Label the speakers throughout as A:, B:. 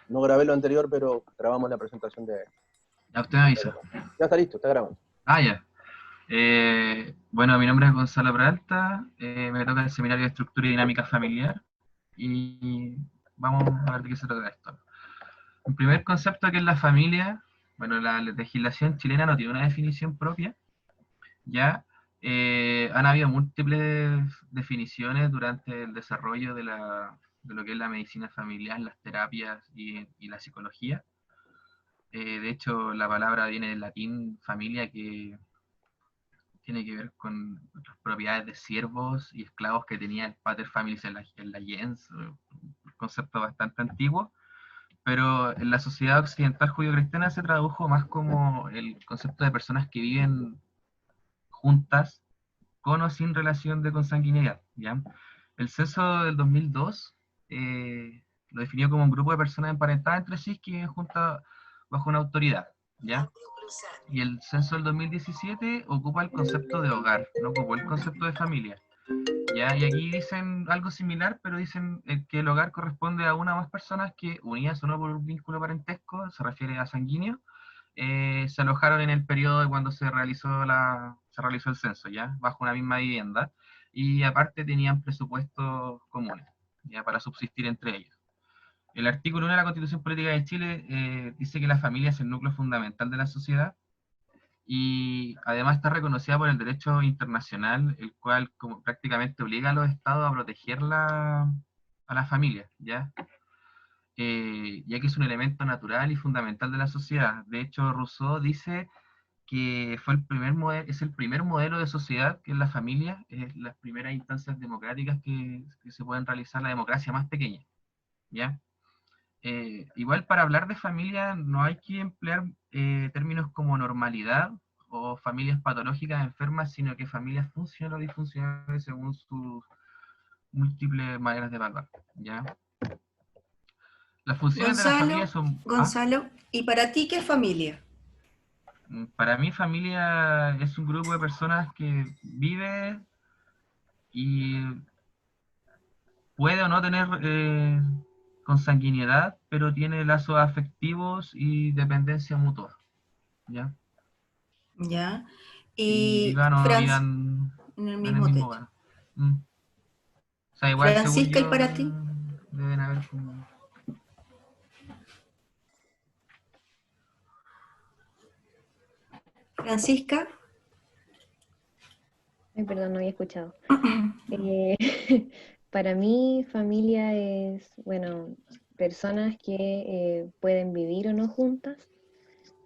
A: No grabé lo anterior, pero grabamos la presentación de...
B: Ya usted me avisa.
A: Ya está listo, está grabando.
B: Ah, ya. Bueno, mi nombre es Gonzalo Peralta, me toca el seminario de estructura y dinámica familiar y vamos a ver de qué se trata esto. El primer concepto que es la familia, bueno, la legislación chilena no tiene una definición propia, ya han habido múltiples definiciones durante el desarrollo de lo que es la medicina familiar, las terapias y la psicología. De hecho, la palabra viene del latín familia, que tiene que ver con las propiedades de siervos y esclavos que tenía el pater familias en la gens, un concepto bastante antiguo, pero en la sociedad occidental judío-cristiana se tradujo más como el concepto de personas que viven juntas con o sin relación de consanguinidad, ¿ya? El censo del 2002 lo definió como un grupo de personas emparentadas entre sí que viven juntas bajo una autoridad, ¿ya? Y el censo del 2017 ocupa el concepto de hogar, no ocupó el concepto de familia. ¿Ya? Y aquí dicen algo similar, pero dicen que el hogar corresponde a una o más personas que, unidas o no por un vínculo parentesco, se refiere a sanguíneo, se alojaron en el periodo de cuando se realizó el censo, ¿ya? Bajo una misma vivienda, y aparte tenían presupuestos comunes, ¿ya? Para subsistir entre ellos. El artículo 1 de la Constitución Política de Chile dice que la familia es el núcleo fundamental de la sociedad, y además está reconocida por el derecho internacional, el cual como prácticamente obliga a los estados a proteger a la familia, ¿ya? Ya que es un elemento natural y fundamental de la sociedad. De hecho, Rousseau dice que es el primer modelo de sociedad, que es la familia, es las primeras instancias democráticas que se pueden realizar, la democracia más pequeña, ¿ya? Igual para hablar de familia no hay que emplear términos como normalidad o familias patológicas enfermas, sino que familias funcionales o disfuncionales según sus múltiples maneras de evaluar, ¿ya? Las funciones de la familia
C: Gonzalo,
B: son... ¿Ah?
C: Gonzalo, ¿y para ti qué es familia?
B: Para mí familia es un grupo de personas que vive y puede o no tener consanguinidad, pero tiene lazos afectivos y dependencia mutua, ¿ya?
C: ¿Ya?
B: Y
C: Y
B: vivan o no
C: Franz,
B: vivan
C: en el
B: en el
C: mismo
B: mismo
C: techo.
B: hogar. Mm. O sea, igual según
C: Francisca, ¿y
B: yo
C: para ti?
B: deben haber como...
C: Francisca,
D: Ay, perdón, no había escuchado. Eh, para mí, familia es, bueno, personas que pueden vivir o no juntas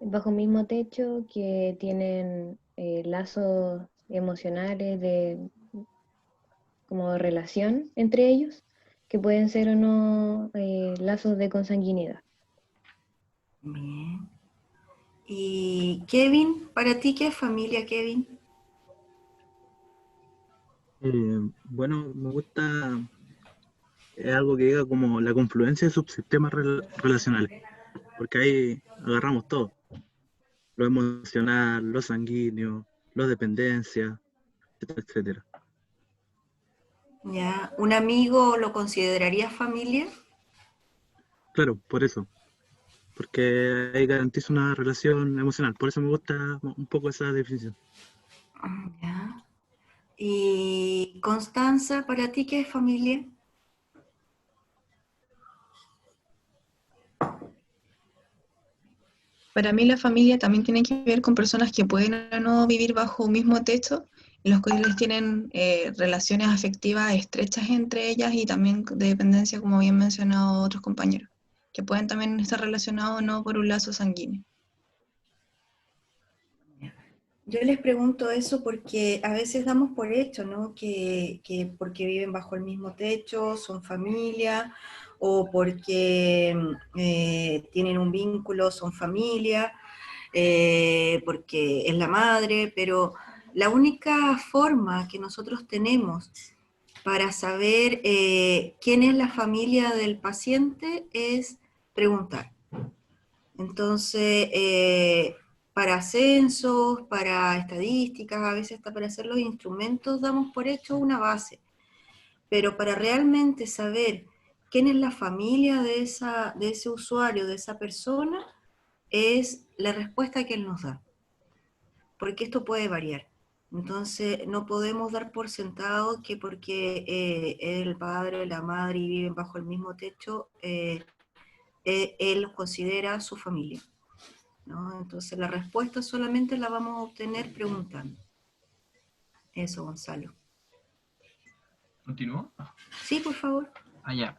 D: bajo un mismo techo, que tienen lazos emocionales de como relación entre ellos, que pueden ser o no lazos de consanguinidad.
C: bien. Y Kevin, ¿para ti qué es familia, Kevin?
E: Bueno, me gusta algo que diga como la confluencia de subsistemas relacionales, porque ahí agarramos todo, lo emocional, lo sanguíneo, lo dependencia, etcétera, etcétera.
C: ¿Ya? ¿Un amigo lo considerarías familia?
E: Claro, por eso, porque ahí garantiza una relación emocional, por eso me gusta un poco esa definición.
C: ¿Ya? Y Constanza, ¿para ti qué es familia?
F: Para mí la familia también tiene que ver con personas que pueden o no vivir bajo un mismo techo, en los cuales tienen relaciones afectivas estrechas entre ellas y también de dependencia, como bien mencionado otros compañeros, que pueden también estar relacionados o no por un lazo sanguíneo.
C: Yo les pregunto eso porque a veces damos por hecho, ¿no? Que porque viven bajo el mismo techo, son familia, o porque tienen un vínculo, son familia, porque es la madre, pero la única forma que nosotros tenemos para saber quién es la familia del paciente es preguntar. Entonces, para censos, para estadísticas, a veces hasta para hacer los instrumentos, damos por hecho una base. Pero para realmente saber quién es la familia de ese usuario, de esa persona, es la respuesta que él nos da, porque esto puede variar. Entonces, no podemos dar por sentado que porque el padre o la madre viven bajo el mismo techo, él los considera su familia, ¿no? Entonces, la respuesta solamente la vamos a obtener preguntando. Eso, Gonzalo.
B: ¿Continúo?
C: Sí, por favor.
B: Ya.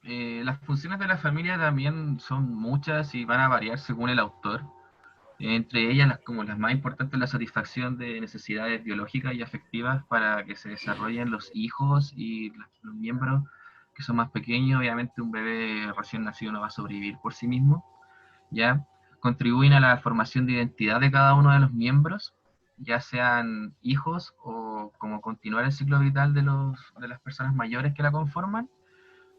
B: Las funciones de la familia también son muchas y van a variar según el autor. Entre ellas, como las más importantes, la satisfacción de necesidades biológicas y afectivas para que se desarrollen los hijos y los miembros que son más pequeños. Obviamente un bebé recién nacido no va a sobrevivir por sí mismo, ¿ya? Contribuyen a la formación de identidad de cada uno de los miembros, ya sean hijos o como continuar el ciclo vital de las personas mayores que la conforman.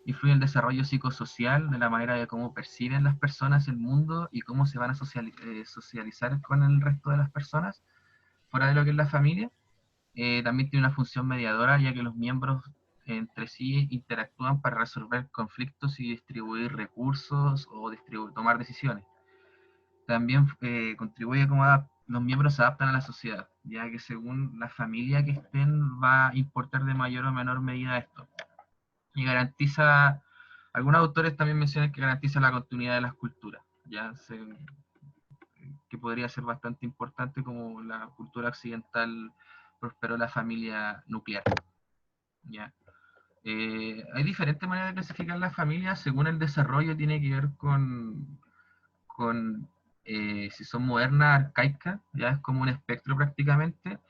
B: Influye en el desarrollo psicosocial, de la manera de cómo perciben las personas el mundo y cómo se van a socializar con el resto de las personas fuera de lo que es la familia. También tiene una función mediadora, ya que los miembros entre sí interactúan para resolver conflictos y distribuir recursos o tomar decisiones. También contribuye a cómo los miembros se adaptan a la sociedad, ya que según la familia que estén va a importar de mayor o menor medida esto. Y garantiza, algunos autores también mencionan que garantiza la continuidad de las culturas, que podría ser bastante importante, como la cultura occidental prosperó la familia nuclear. ¿Ya? Hay diferentes maneras de clasificar las familias según el desarrollo. Tiene que ver con si son modernas, arcaicas, ya es como un espectro prácticamente,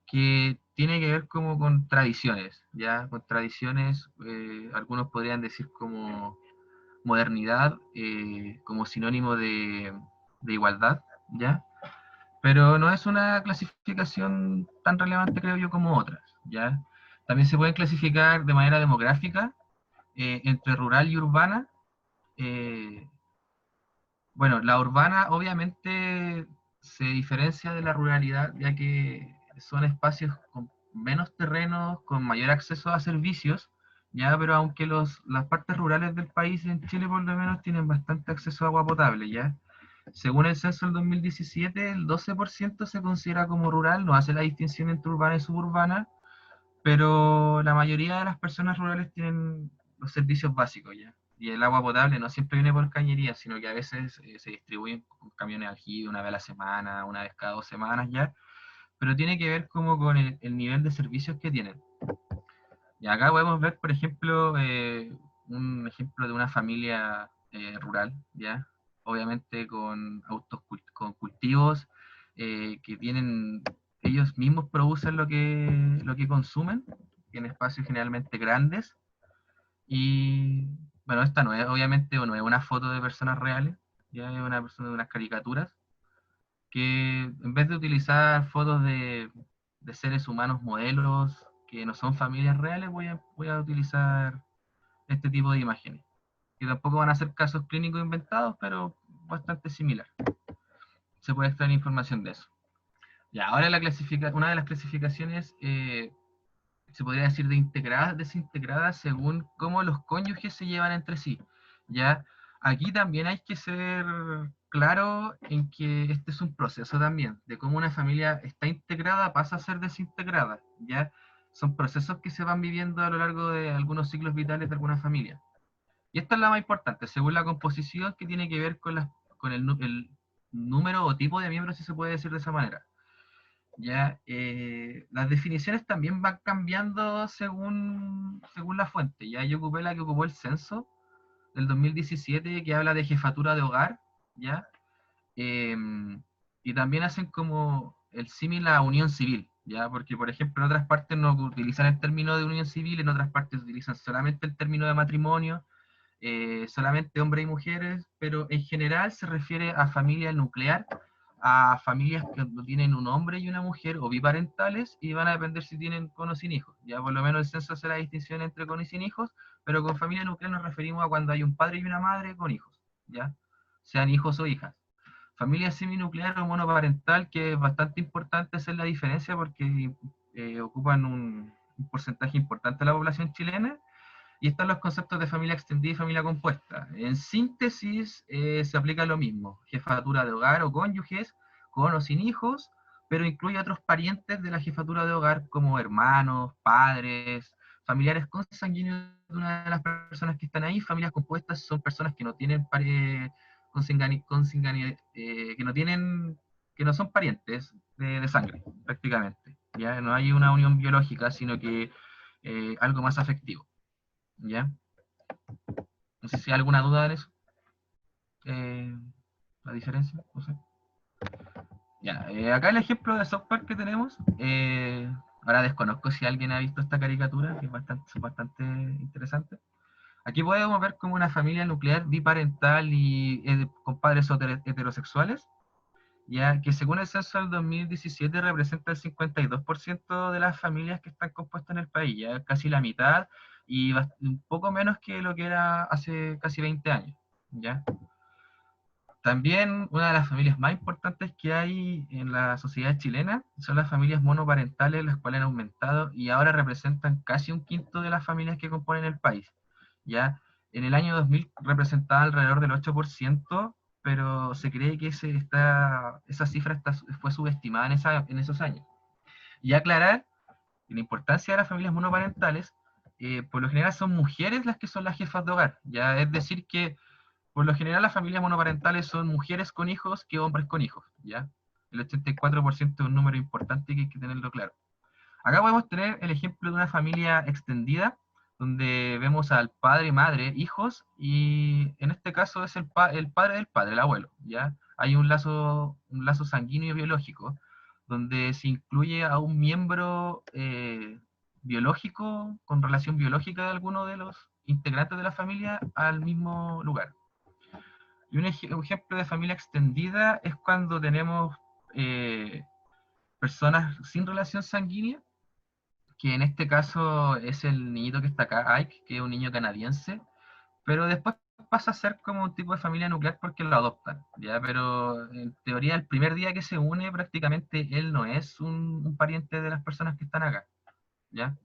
B: que tiene que ver como con tradiciones, ya con tradiciones, algunos podrían decir como modernidad, como sinónimo de igualdad, ya, pero no es una clasificación tan relevante, creo yo, como otras, ya. También se pueden clasificar de manera demográfica, entre rural y urbana. eh, bueno, la urbana obviamente se diferencia de la ruralidad, ya que son espacios con menos terrenos, con mayor acceso a servicios, ya, pero aunque las partes rurales del país en Chile por lo menos tienen bastante acceso a agua potable, ya. Según el censo del 2017, el 12% se considera como rural, no hace la distinción entre urbana y suburbana, pero la mayoría de las personas rurales tienen los servicios básicos ya. Y el agua potable no siempre viene por cañería, sino que a veces se distribuyen con camiones de aljibe una vez a la semana, una vez cada 2 semanas ya, pero tiene que ver como con el nivel de servicios que tienen. Y acá podemos ver, por ejemplo, un ejemplo de una familia rural, ¿ya? Obviamente con con cultivos que tienen, ellos mismos producen lo que consumen, en espacios generalmente grandes. Y bueno, esta no es, obviamente, no es una foto de personas reales, ya es una persona de unas caricaturas, que en vez de utilizar fotos de seres humanos modelos que no son familias reales, voy a utilizar este tipo de imágenes, que tampoco van a ser casos clínicos inventados, pero bastante similar. Se puede extraer información de eso. Y ahora una de las clasificaciones se podría decir de integradas, desintegradas, según cómo los cónyuges se llevan entre sí. ¿Ya? Aquí también hay que ser claro en que este es un proceso también, de cómo una familia está integrada pasa a ser desintegrada, ¿ya? Son procesos que se van viviendo a lo largo de algunos ciclos vitales de alguna familia. Y esta es la más importante, según la composición, que tiene que ver con el número o tipo de miembros, si se puede decir de esa manera. Ya, las definiciones también van cambiando según la fuente. Ya yo ocupé la que ocupó el censo del 2017, que habla de jefatura de hogar, ¿ya? Y también hacen como el símil a unión civil, ¿ya? Porque, por ejemplo, en otras partes no utilizan el término de unión civil, en otras partes utilizan solamente el término de matrimonio, solamente hombres y mujeres, pero en general se refiere a familia nuclear, a familias que tienen un hombre y una mujer o biparentales y van a depender si tienen con o sin hijos. Ya por lo menos el censo hace la distinción entre con y sin hijos, pero con familia nuclear nos referimos a cuando hay un padre y una madre con hijos, ¿ya? Sean hijos o hijas. Familia seminuclear o monoparental, que es bastante importante hacer la diferencia porque ocupan un porcentaje importante de la población chilena. Y están los conceptos de familia extendida y familia compuesta. En síntesis, se aplica lo mismo. Jefatura de hogar o cónyuges, con o sin hijos, pero incluye otros parientes de la jefatura de hogar como hermanos, padres, familiares consanguíneos de una de las personas que están ahí. Familias compuestas son personas que no tienen que no son parientes de sangre, prácticamente. ¿Ya? No hay una unión biológica, sino que algo más afectivo. ¿Ya? No sé si hay alguna duda en eso. La diferencia, no sé. Ya, acá el ejemplo de South Park que tenemos, ahora desconozco si alguien ha visto esta caricatura, que es bastante interesante. Aquí podemos ver como una familia nuclear biparental y con padres heterosexuales, ya que según el censo del 2017 representa el 52% de las familias que están compuestas en el país, ya casi la mitad y un poco menos que lo que era hace casi 20 años, ¿ya? También una de las familias más importantes que hay en la sociedad chilena son las familias monoparentales, las cuales han aumentado y ahora representan casi un quinto de las familias que componen el país, ¿ya? En el año 2000 representaba alrededor del 8%, pero se cree que esa cifra fue subestimada en esos años. Y aclarar la importancia de las familias monoparentales, por lo general son mujeres las que son las jefas de hogar, ¿ya? Es decir que por lo general las familias monoparentales son mujeres con hijos que hombres con hijos, ¿ya? El 84% es un número importante que hay que tenerlo claro. Acá podemos tener el ejemplo de una familia extendida, donde vemos al padre, madre, hijos, y en este caso es el padre del padre, el abuelo, ¿ya? Hay un lazo sanguíneo y biológico, donde se incluye a un miembro biológico, con relación biológica de alguno de los integrantes de la familia al mismo lugar. Y un ejemplo de familia extendida es cuando tenemos personas sin relación sanguínea, que en este caso es el niñito que está acá, Ike, que es un niño canadiense, pero después pasa a ser como un tipo de familia nuclear porque lo adoptan, ¿ya? Pero en teoría el primer día que se une prácticamente él no es un pariente de las personas que están acá, ¿ya?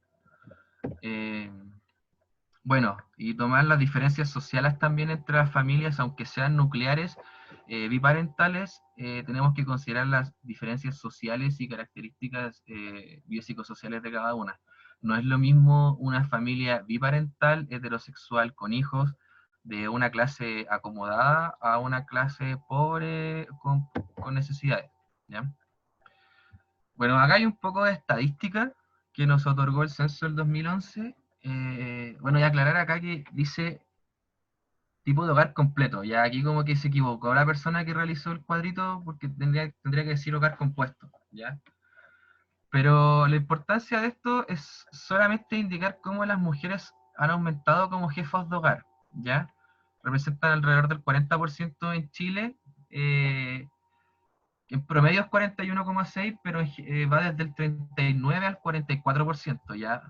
B: Bueno, y tomar las diferencias sociales también entre las familias, aunque sean nucleares, biparentales, tenemos que considerar las diferencias sociales y características biopsicosociales de cada una. No es lo mismo una familia biparental, heterosexual, con hijos, de una clase acomodada a una clase pobre con necesidades, ¿ya? Bueno, acá hay un poco de estadística que nos otorgó el censo del 2011. Bueno, y aclarar acá que dice tipo de hogar completo. Ya aquí como que se equivocó la persona que realizó el cuadrito porque tendría que decir hogar compuesto, ¿ya? Pero la importancia de esto es solamente indicar cómo las mujeres han aumentado como jefas de hogar, ¿ya? Representan alrededor del 40% en Chile, en promedio es 41,6, pero va desde el 39 al 44%, ya,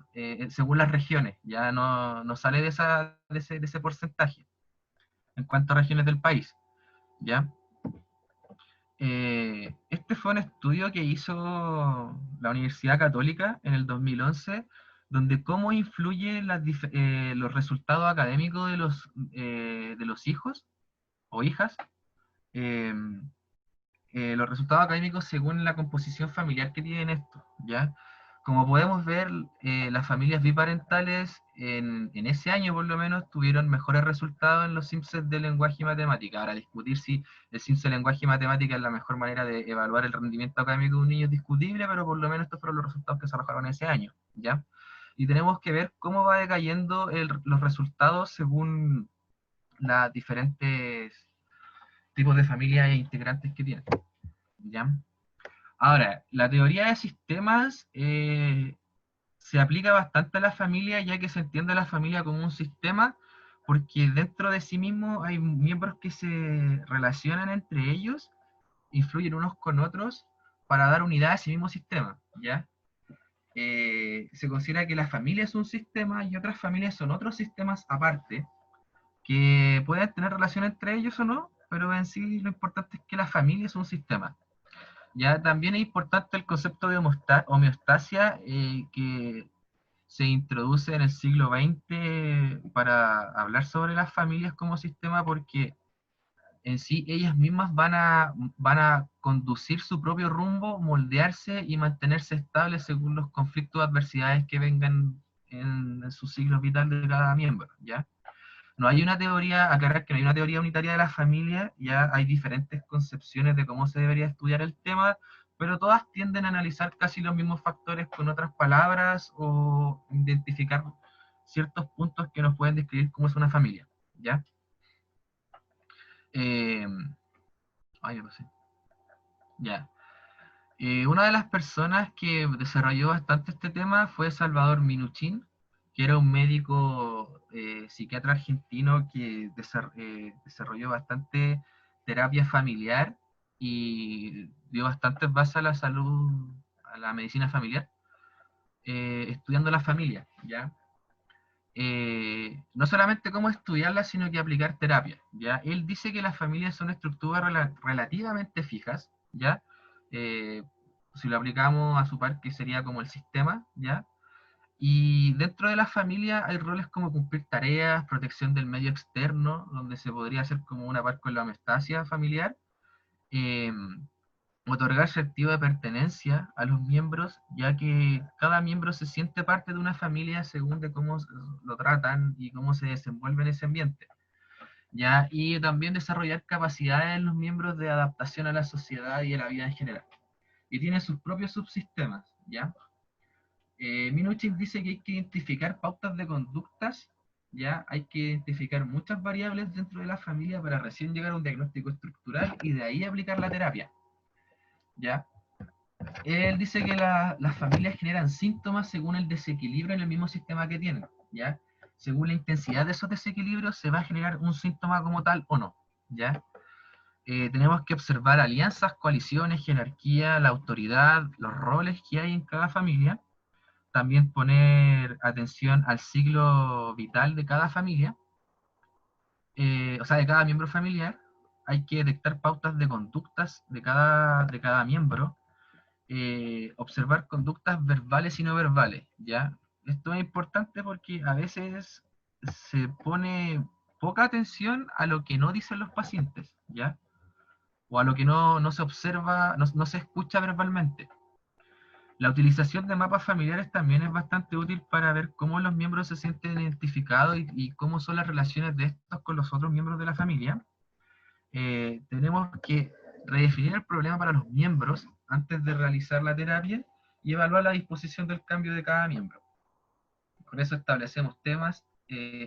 B: según las regiones, ya no sale de ese porcentaje en cuanto a regiones del país, ¿ya? Este fue un estudio que hizo la Universidad Católica en el 2011, donde cómo influyen los resultados académicos de los hijos o hijas, eh, los resultados académicos según la composición familiar que tienen estos, ¿ya? Como podemos ver, las familias biparentales en ese año por lo menos tuvieron mejores resultados en los Simpsons de lenguaje y matemática. Ahora, discutir si el Simpson de lenguaje y matemática es la mejor manera de evaluar el rendimiento académico de un niño es discutible, pero por lo menos estos fueron los resultados que se arrojaron ese año, ¿ya? Y tenemos que ver cómo va decayendo los resultados según las diferentes tipos de familias e integrantes que tienen, ¿ya? Ahora, la teoría de sistemas se aplica bastante a la familia, ya que se entiende a la familia como un sistema, porque dentro de sí mismo hay miembros que se relacionan entre ellos, influyen unos con otros para dar unidad a ese mismo sistema, ¿ya? Se considera que la familia es un sistema y otras familias son otros sistemas aparte, que pueden tener relación entre ellos o no, pero en sí lo importante es que la familia es un sistema. Ya también es importante el concepto de homeostasia, que se introduce en el siglo XX para hablar sobre las familias como sistema, porque en sí ellas mismas van a conducir su propio rumbo, moldearse y mantenerse estables según los conflictos o adversidades que vengan en su ciclo vital de cada miembro, ¿ya? No hay una teoría, aclarar que no hay una teoría unitaria de la familia, ya hay diferentes concepciones de cómo se debería estudiar el tema, pero todas tienden a analizar casi los mismos factores con otras palabras o identificar ciertos puntos que nos pueden describir cómo es una familia, ¿ya? Ay, no sé. Ya. Una de las personas que desarrolló bastante este tema fue Salvador Minuchin, que era un médico psiquiatra argentino que desarrolló bastante terapia familiar y dio bastantes bases a la salud, a la medicina familiar, estudiando la familia, ¿ya? No solamente cómo estudiarla, sino que aplicar terapia, ¿ya? Él dice que las familias son estructuras relativamente fijas, ¿ya? Eh, si lo aplicamos a su par, que sería como el sistema, ¿ya? Y dentro de la familia hay roles como cumplir tareas, protección del medio externo, donde se podría hacer como una par con la homeostasia familiar, eh, otorgar sentido de pertenencia a los miembros, ya que cada miembro se siente parte de una familia según de cómo lo tratan y cómo se desenvuelve en ese ambiente. ¿Ya? Y también desarrollar capacidades en los miembros de adaptación a la sociedad y a la vida en general. Y tiene sus propios subsistemas, ¿ya? Minuchin dice que hay que identificar pautas de conductas, ¿ya? Hay que identificar muchas variables dentro de la familia para recién llegar a un diagnóstico estructural y de ahí aplicar la terapia, ¿ya? Él dice que las familias generan síntomas según el desequilibrio en el mismo sistema que tienen, ¿ya? Según la intensidad de esos desequilibrios se va a generar un síntoma como tal o no, ¿ya? Tenemos que observar alianzas, coaliciones, jerarquía, la autoridad, los roles que hay en cada familia. También poner atención al ciclo vital de cada familia, o sea, de cada miembro familiar. Hay que detectar pautas de conductas de cada miembro. Observar conductas verbales y no verbales, ¿ya? Esto es importante porque a veces se pone poca atención a lo que no dicen los pacientes, ¿ya? O a lo que no se observa, no se escucha verbalmente. La utilización de mapas familiares también es bastante útil para ver cómo los miembros se sienten identificados y cómo son las relaciones de estos con los otros miembros de la familia. Tenemos que redefinir el problema para los miembros antes de realizar la terapia y evaluar la disposición del cambio de cada miembro. Con eso establecemos temas,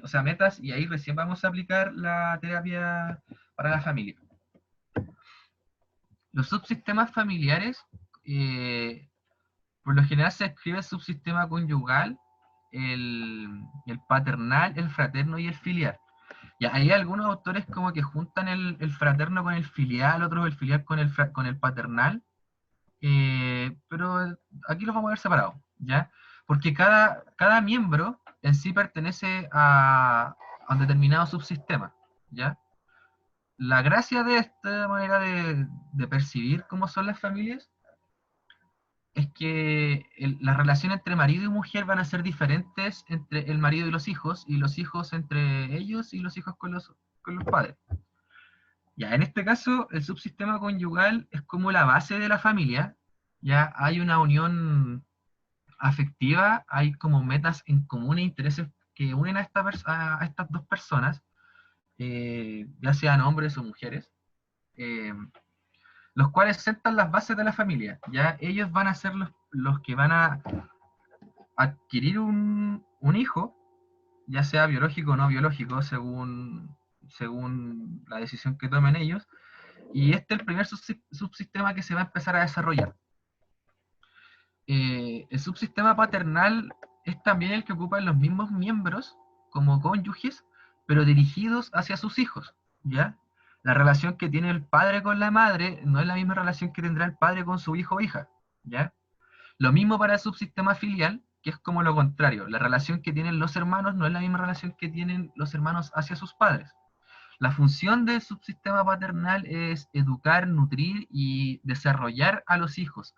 B: o sea, metas, y ahí recién vamos a aplicar la terapia para la familia. Los subsistemas familiares, por lo general se escribe el subsistema conyugal, el paternal, el fraterno y el filial. Ya, hay algunos autores como que juntan el fraterno con el filial, otros el filial con el paternal, pero aquí los vamos a ver separados, ¿ya? Porque cada miembro en sí pertenece a un determinado subsistema, ¿ya? La gracia de esta manera de percibir cómo son las familias es que la relación entre marido y mujer van a ser diferentes entre el marido y los hijos entre ellos y los hijos con los padres. Ya, en este caso, el subsistema conyugal es como la base de la familia. Ya hay una unión afectiva, hay como metas en común e intereses que unen a estas dos personas, ya sean hombres o mujeres, los cuales sentan las bases de la familia. Ya ellos van a ser los que van a adquirir un hijo, ya sea biológico o no biológico, según la decisión que tomen ellos, y este es el primer subsistema que se va a empezar a desarrollar. El subsistema paternal es también el que ocupan los mismos miembros como cónyuges, pero dirigidos hacia sus hijos, ¿ya? La relación que tiene el padre con la madre no es la misma relación que tendrá el padre con su hijo o hija, ¿ya? Lo mismo para el subsistema filial, que es como lo contrario. La relación que tienen los hermanos no es la misma relación que tienen los hermanos hacia sus padres. La función del subsistema paternal es educar, nutrir y desarrollar a los hijos,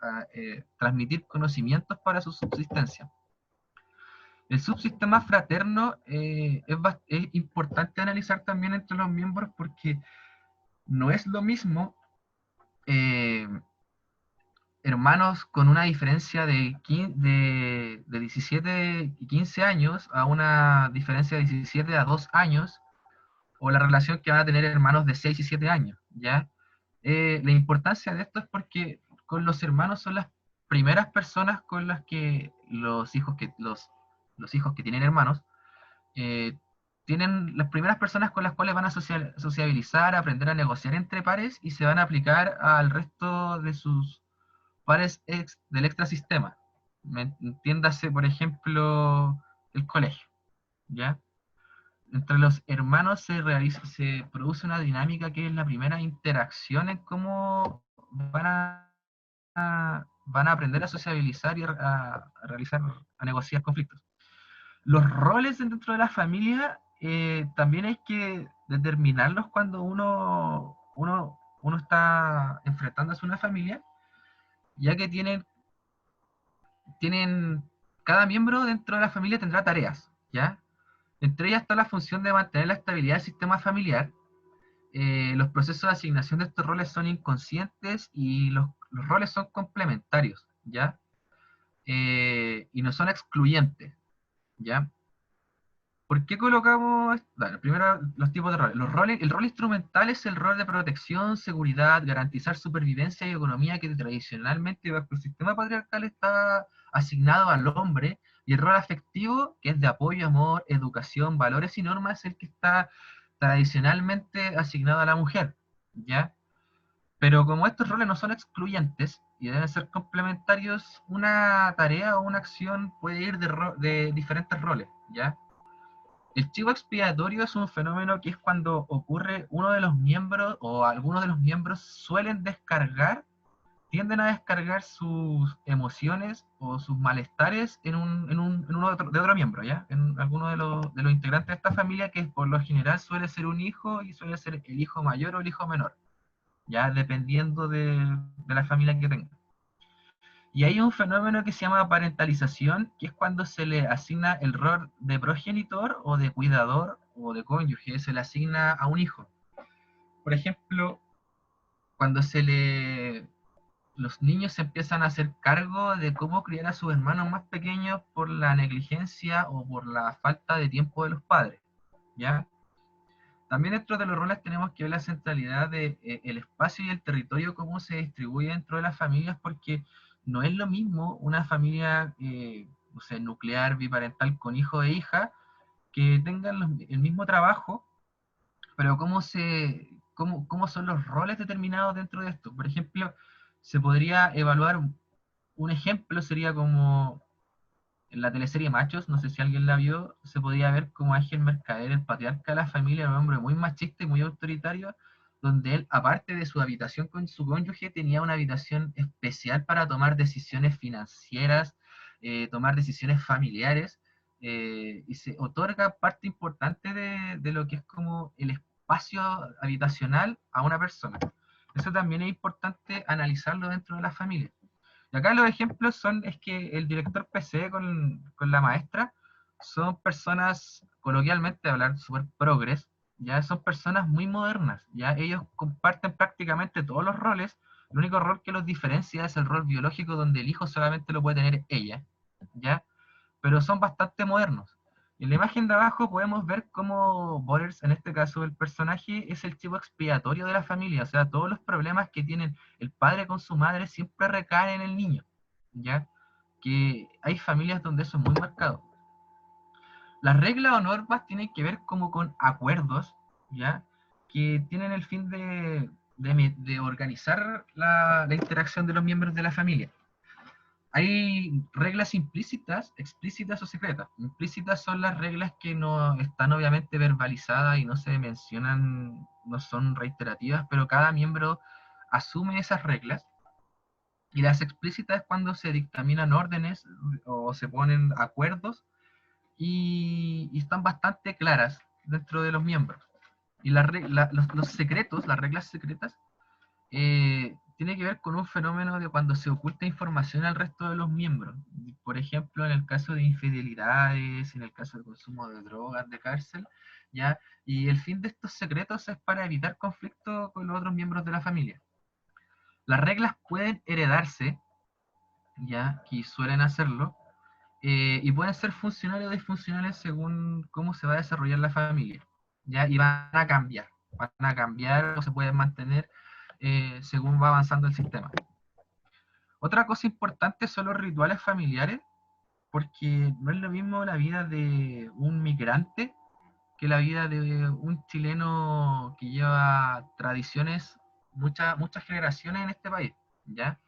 B: transmitir conocimientos para su subsistencia. El subsistema fraterno es importante analizar también entre los miembros porque no es lo mismo eh, hermanos con una diferencia de 17 y 15 años a una diferencia de 17 a 2 años, o la relación que van a tener hermanos de 6 y 7 años, ¿ya? La importancia de esto es porque con los hermanos son las primeras personas con las que los hijos que tienen hermanos eh, tienen las primeras personas con las cuales van a sociabilizar, aprender a negociar entre pares y se van a aplicar al resto de sus pares del extrasistema. Entiéndase, por ejemplo, el colegio, ¿ya? Entre los hermanos se produce una dinámica que es la primera interacción en cómo van a aprender a sociabilizar y a negociar conflictos. Los roles dentro de la familia también hay que determinarlos cuando uno está enfrentándose a una familia, ya que cada miembro dentro de la familia tendrá tareas, ¿ya? Entre ellas está la función de mantener la estabilidad del sistema familiar. Los procesos de asignación de estos roles son inconscientes y los roles son complementarios, ¿ya? Y no son excluyentes, ¿ya? ¿Por qué colocamos? Bueno, primero los tipos de roles. El rol instrumental es el rol de protección, seguridad, garantizar supervivencia y economía que tradicionalmente bajo el sistema patriarcal está asignado al hombre, y el rol afectivo, que es de apoyo, amor, educación, valores y normas, es el que está tradicionalmente asignado a la mujer, ¿ya? Pero como estos roles no son excluyentes y deben ser complementarios, una tarea o una acción puede ir de diferentes roles, ¿ya? El chivo expiatorio es un fenómeno que es cuando ocurre uno de los miembros o algunos de los miembros tienden a descargar sus emociones o sus malestares en uno de otro miembro, ¿ya? En alguno de los integrantes de esta familia, que por lo general suele ser un hijo y suele ser el hijo mayor o el hijo menor, ya dependiendo de la familia que tenga. Y hay un fenómeno que se llama parentalización, que es cuando se le asigna el rol de progenitor o de cuidador o de cónyuge, se le asigna a un hijo. Por ejemplo, cuando los niños se empiezan a hacer cargo de cómo criar a sus hermanos más pequeños por la negligencia o por la falta de tiempo de los padres, ¿ya? También dentro de los roles tenemos que ver la centralidad de el espacio y el territorio, cómo se distribuye dentro de las familias, porque no es lo mismo una familia no sé, nuclear, biparental, con hijo e hija, que tengan el mismo trabajo, pero cómo son los roles determinados dentro de esto. Por ejemplo, se podría evaluar, un ejemplo sería como en la teleserie Machos, no sé si alguien la vio, se podía ver como Ángel Mercader, el patriarca de la familia, era un hombre muy machista y muy autoritario, donde él, aparte de su habitación con su cónyuge, tenía una habitación especial para tomar decisiones financieras, tomar decisiones familiares, y se otorga parte importante de lo que es como el espacio habitacional a una persona. Eso también es importante analizarlo dentro de la familia. Y acá los ejemplos es que el director PC con la maestra son personas, coloquialmente hablar, súper progres, ya son personas muy modernas, ya ellos comparten prácticamente todos los roles, el único rol que los diferencia es el rol biológico donde el hijo solamente lo puede tener ella, ya, pero son bastante modernos. En la imagen de abajo podemos ver cómo Borders, en este caso el personaje, es el chivo expiatorio de la familia, o sea, todos los problemas que tienen el padre con su madre siempre recaen en el niño, ¿ya? Que hay familias donde eso es muy marcado. Las reglas o normas tienen que ver como con acuerdos, ¿ya? Que tienen el fin de organizar la interacción de los miembros de la familia. Hay reglas implícitas, explícitas o secretas. Implícitas son las reglas que no están obviamente verbalizadas y no se mencionan, no son reiterativas, pero cada miembro asume esas reglas. Y las explícitas es cuando se dictaminan órdenes o se ponen acuerdos y están bastante claras dentro de los miembros. Y los secretos, las reglas secretas, tiene que ver con un fenómeno de cuando se oculta información al resto de los miembros. Por ejemplo, en el caso de infidelidades, en el caso de consumo de drogas, de cárcel, ¿ya? Y el fin de estos secretos es para evitar conflicto con los otros miembros de la familia. Las reglas pueden heredarse, ¿ya? Que suelen hacerlo, y pueden ser funcionales o disfuncionales según cómo se va a desarrollar la familia, ¿ya? Y van a cambiar o se pueden mantener según va avanzando el sistema. Otra cosa importante son los rituales familiares, porque no es lo mismo la vida de un migrante que la vida de un chileno que lleva tradiciones, muchas generaciones en este país, ¿ya?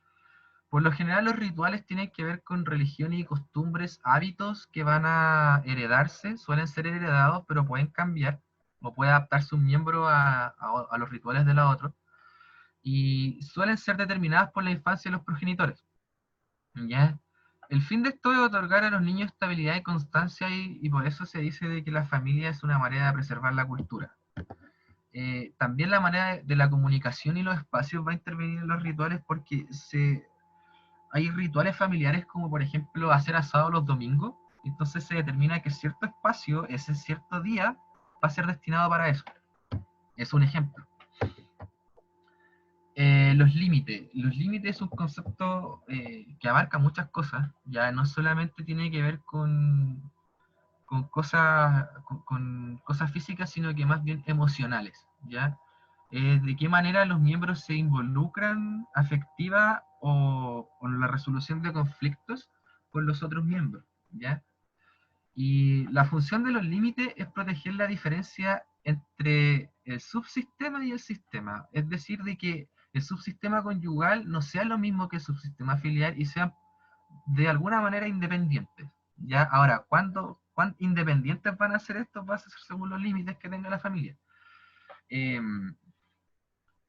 B: Por lo general los rituales tienen que ver con religión y costumbres, hábitos que van a heredarse, suelen ser heredados, pero pueden cambiar, o puede adaptarse un miembro a los rituales de la otra, y suelen ser determinadas por la infancia de los progenitores, ¿ya? El fin de esto es otorgar a los niños estabilidad y constancia, y por eso se dice de que la familia es una manera de preservar la cultura. También la manera de la comunicación y los espacios va a intervenir en los rituales porque hay rituales familiares como por ejemplo hacer asado los domingos, entonces se determina que cierto espacio, ese cierto día, va a ser destinado para eso. Es un ejemplo. Los límites. Los límites es un concepto que abarca muchas cosas, ya no solamente tiene que ver con cosas físicas, sino que más bien emocionales, ¿ya? De qué manera los miembros se involucran afectiva o en la resolución de conflictos con los otros miembros, ¿ya? Y la función de los límites es proteger la diferencia entre el subsistema y el sistema, es decir, de que el subsistema conyugal no sea lo mismo que el subsistema familiar y sean de alguna manera independientes, ¿ya? Ahora, ¿cuán independientes van a ser estos? Va a ser según los límites que tenga la familia.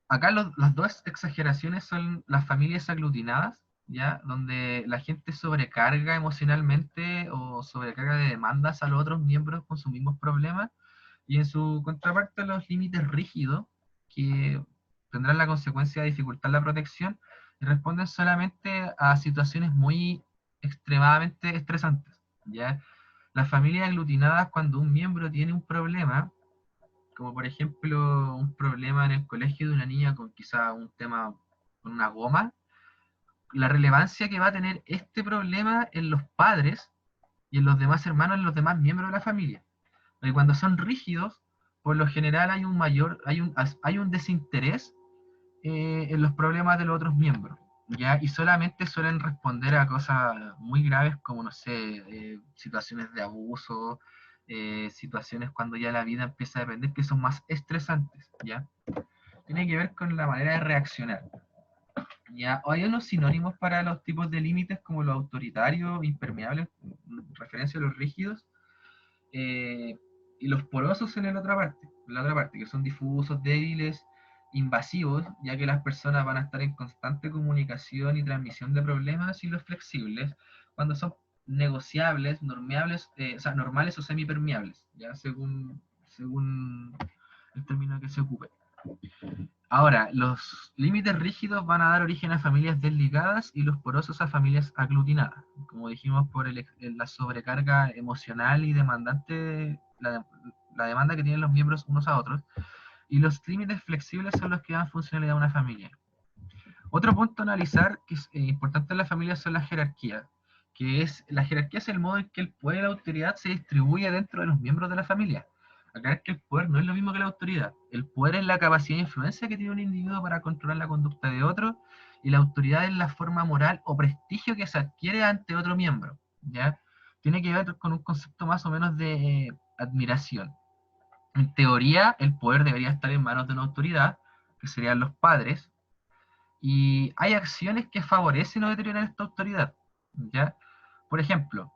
B: Acá las dos exageraciones son las familias aglutinadas, ¿ya? Donde la gente sobrecarga emocionalmente o sobrecarga de demandas a los otros miembros con sus mismos problemas, y en su contraparte los límites rígidos, que tendrán la consecuencia de dificultar la protección y responden solamente a situaciones muy extremadamente estresantes, ¿ya? Las familias aglutinadas, cuando un miembro tiene un problema, como por ejemplo un problema en el colegio de una niña con quizá un tema con una goma, la relevancia que va a tener este problema en los padres y en los demás hermanos, en los demás miembros de la familia. Porque cuando son rígidos, por lo general hay un desinterés en los problemas de los otros miembros, ¿ya? Y solamente suelen responder a cosas muy graves como, no sé, situaciones de abuso, situaciones cuando ya la vida empieza a depender, que son más estresantes, ¿ya? Tiene que ver con la manera de reaccionar, ¿ya? Hay unos sinónimos para los tipos de límites como los autoritarios, impermeables, en referencia a los rígidos, y los porosos en la otra parte, que son difusos, débiles, invasivos, ya que las personas van a estar en constante comunicación y transmisión de problemas, y los flexibles, cuando son negociables, normales o semipermeables, ya según el término que se ocupe. Ahora, los límites rígidos van a dar origen a familias desligadas y los porosos a familias aglutinadas, como dijimos, por la sobrecarga emocional y demandante, la demanda que tienen los miembros unos a otros, y los límites flexibles son los que dan funcionalidad a una familia. Otro punto a analizar que es importante en la familia son las jerarquías, la jerarquía es el modo en que el poder y la autoridad se distribuye dentro de los miembros de la familia. Aclarar que el poder no es lo mismo que la autoridad. El poder es la capacidad de influencia que tiene un individuo para controlar la conducta de otro, y la autoridad es la forma moral o prestigio que se adquiere ante otro miembro, ¿ya? Tiene que ver con un concepto más o menos de admiración. En teoría, el poder debería estar en manos de una autoridad, que serían los padres, y hay acciones que favorecen o deterioran esta autoridad, ¿ya? Por ejemplo,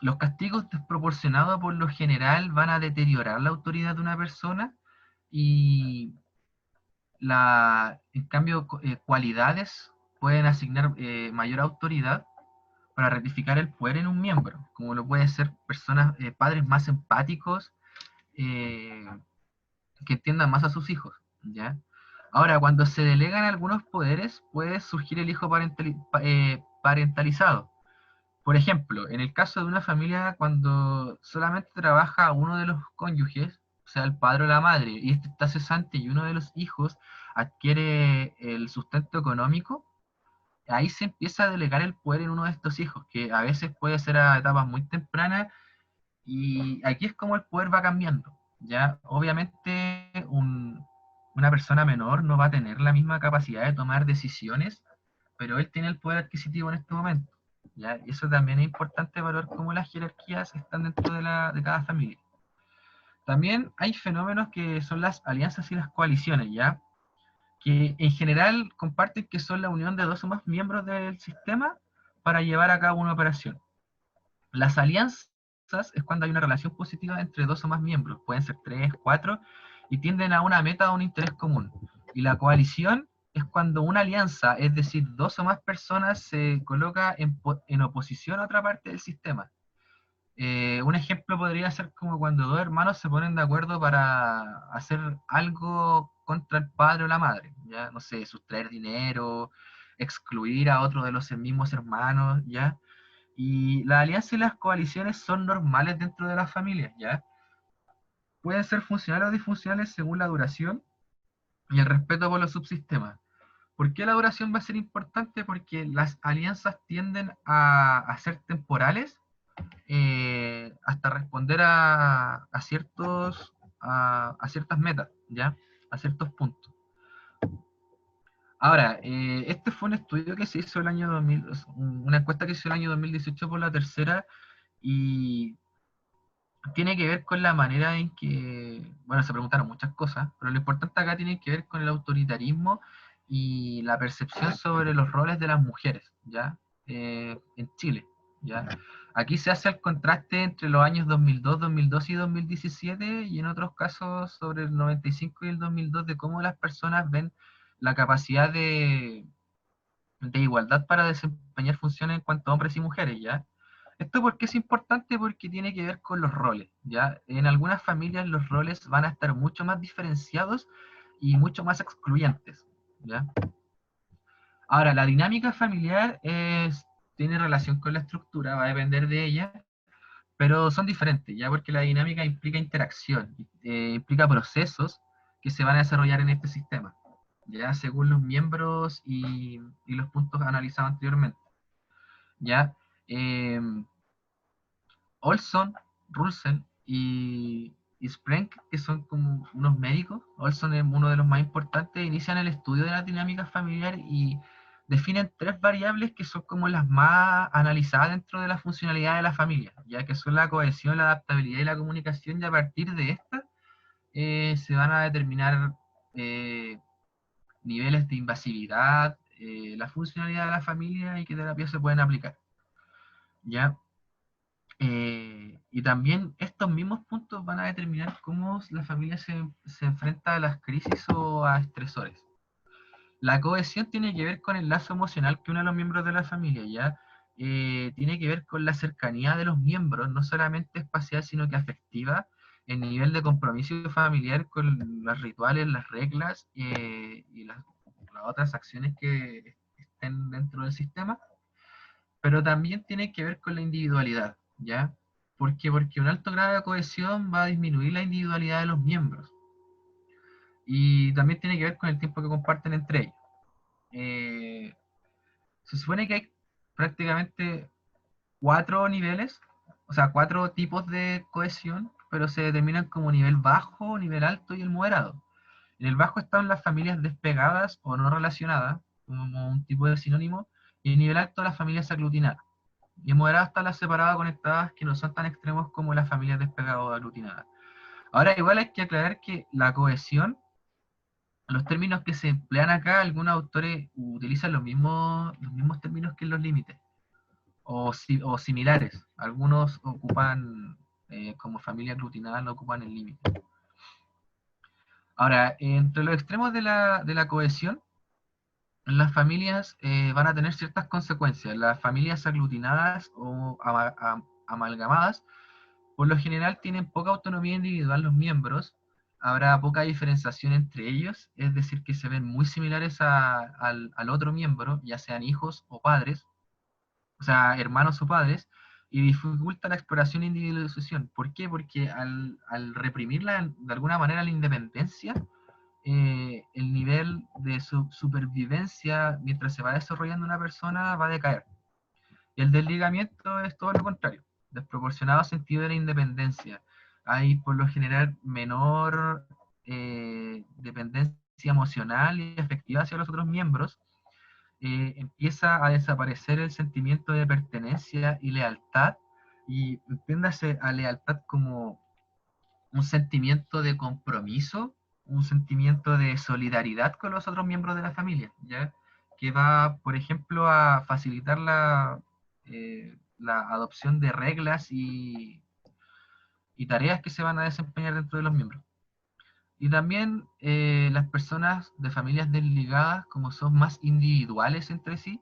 B: los castigos desproporcionados por lo general van a deteriorar la autoridad de una persona, y en cambio cualidades pueden asignar mayor autoridad para rectificar el poder en un miembro, como lo pueden ser padres más empáticos, que entiendan más a sus hijos, ¿ya? Ahora, cuando se delegan algunos poderes, puede surgir el hijo parentalizado. Por ejemplo, en el caso de una familia, cuando solamente trabaja uno de los cónyuges, o sea, el padre o la madre, y este está cesante y uno de los hijos adquiere el sustento económico, ahí se empieza a delegar el poder en uno de estos hijos, que a veces puede ser a etapas muy tempranas, y aquí es como el poder va cambiando. Ya, obviamente, una persona menor no va a tener la misma capacidad de tomar decisiones, pero él tiene el poder adquisitivo en este momento. ¿Ya? Y eso también es importante valorar cómo las jerarquías están dentro de cada familia. También hay fenómenos que son las alianzas y las coaliciones, ¿ya? Que en general comparten que son la unión de dos o más miembros del sistema para llevar a cabo una operación. Las alianzas es cuando hay una relación positiva entre dos o más miembros, pueden ser 3, 4, y tienden a una meta o un interés común. Y la coalición es cuando una alianza, es decir, dos o más personas, se coloca en oposición a otra parte del sistema. Un ejemplo podría ser como cuando dos hermanos se ponen de acuerdo para hacer algo contra el padre o la madre, ¿ya? No sé, sustraer dinero, excluir a otro de los mismos hermanos, ¿ya? Y las alianzas y las coaliciones son normales dentro de las familias, ¿ya? Pueden ser funcionales o disfuncionales según la duración y el respeto por los subsistemas. ¿Por qué la duración va a ser importante? Porque las alianzas tienden a ser temporales, hasta responder a ciertas metas, ¿ya? A ciertos puntos. Ahora, este fue un estudio que se hizo el año 2000, una encuesta que se hizo el año 2018 por la tercera, y tiene que ver con la manera en que, bueno, se preguntaron muchas cosas, pero lo importante acá tiene que ver con el autoritarismo y la percepción sobre los roles de las mujeres, ¿ya? En Chile, ¿ya? Aquí se hace el contraste entre los años 2002, 2012 y 2017, y en otros casos sobre el 95 y el 2002, de cómo las personas ven la capacidad de igualdad para desempeñar funciones en cuanto a hombres y mujeres, ¿ya? ¿Esto por qué es importante? Porque tiene que ver con los roles, ¿ya? En algunas familias los roles van a estar mucho más diferenciados y mucho más excluyentes, ¿ya? Ahora, la dinámica familiar tiene relación con la estructura, va a depender de ella, pero son diferentes, ¿ya? Porque la dinámica implica interacción, implica procesos que se van a desarrollar en este sistema, ¿ya? Según los miembros y los puntos analizados anteriormente, ¿ya? Olson, Russell y Sprenk, que son como unos médicos, Olson es uno de los más importantes, inician el estudio de la dinámica familiar y definen 3 variables que son como las más analizadas dentro de la funcionalidad de la familia, ya que son la cohesión, la adaptabilidad y la comunicación, y a partir de estas se van a determinar niveles de invasividad, la funcionalidad de la familia y qué terapias se pueden aplicar, ¿ya? Y también estos mismos puntos van a determinar cómo la familia se enfrenta a las crisis o a estresores. La cohesión tiene que ver con el lazo emocional que une a los miembros de la familia, ¿ya? Tiene que ver con la cercanía de los miembros, no solamente espacial, sino que afectiva, el nivel de compromiso familiar con los rituales, las reglas y las otras acciones que estén dentro del sistema, pero también tiene que ver con la individualidad, ¿ya? ¿Por qué? Porque un alto grado de cohesión va a disminuir la individualidad de los miembros. Y también tiene que ver con el tiempo que comparten entre ellos. Se supone que hay prácticamente 4 niveles, o sea, 4 tipos de cohesión, pero se determinan como nivel bajo, nivel alto y el moderado. En el bajo están las familias despegadas o no relacionadas, como un tipo de sinónimo, y en el nivel alto las familias aglutinadas. Y en moderado están las separadas conectadas, que no son tan extremos como las familias despegadas o aglutinadas. Ahora, igual hay que aclarar que la cohesión, los términos que se emplean acá, algunos autores utilizan los mismos términos que en los límites, o similares. Algunos ocupan, como familia aglutinada, no ocupan el límite. Ahora, entre los extremos de la cohesión, las familias van a tener ciertas consecuencias. Las familias aglutinadas o amalgamadas, por lo general, tienen poca autonomía individual los miembros habrá poca diferenciación entre ellos, es decir, que se ven muy similares al otro miembro, ya sean hijos o padres, o sea, hermanos o padres, y dificulta la exploración e individualización. ¿Por qué? Porque al reprimirla de alguna manera la independencia, el nivel de su supervivencia mientras se va desarrollando una persona va a decaer. Y el desligamiento es todo lo contrario, desproporcionado sentido de la independencia. Hay por lo general menor dependencia emocional y afectiva hacia los otros miembros, empieza a desaparecer el sentimiento de pertenencia y lealtad, y entiéndase a lealtad como un sentimiento de compromiso, un sentimiento de solidaridad con los otros miembros de la familia, ¿ya? Que va, por ejemplo, a facilitar la adopción de reglas y tareas que se van a desempeñar dentro de los miembros. Y también las personas de familias desligadas, como son más individuales entre sí,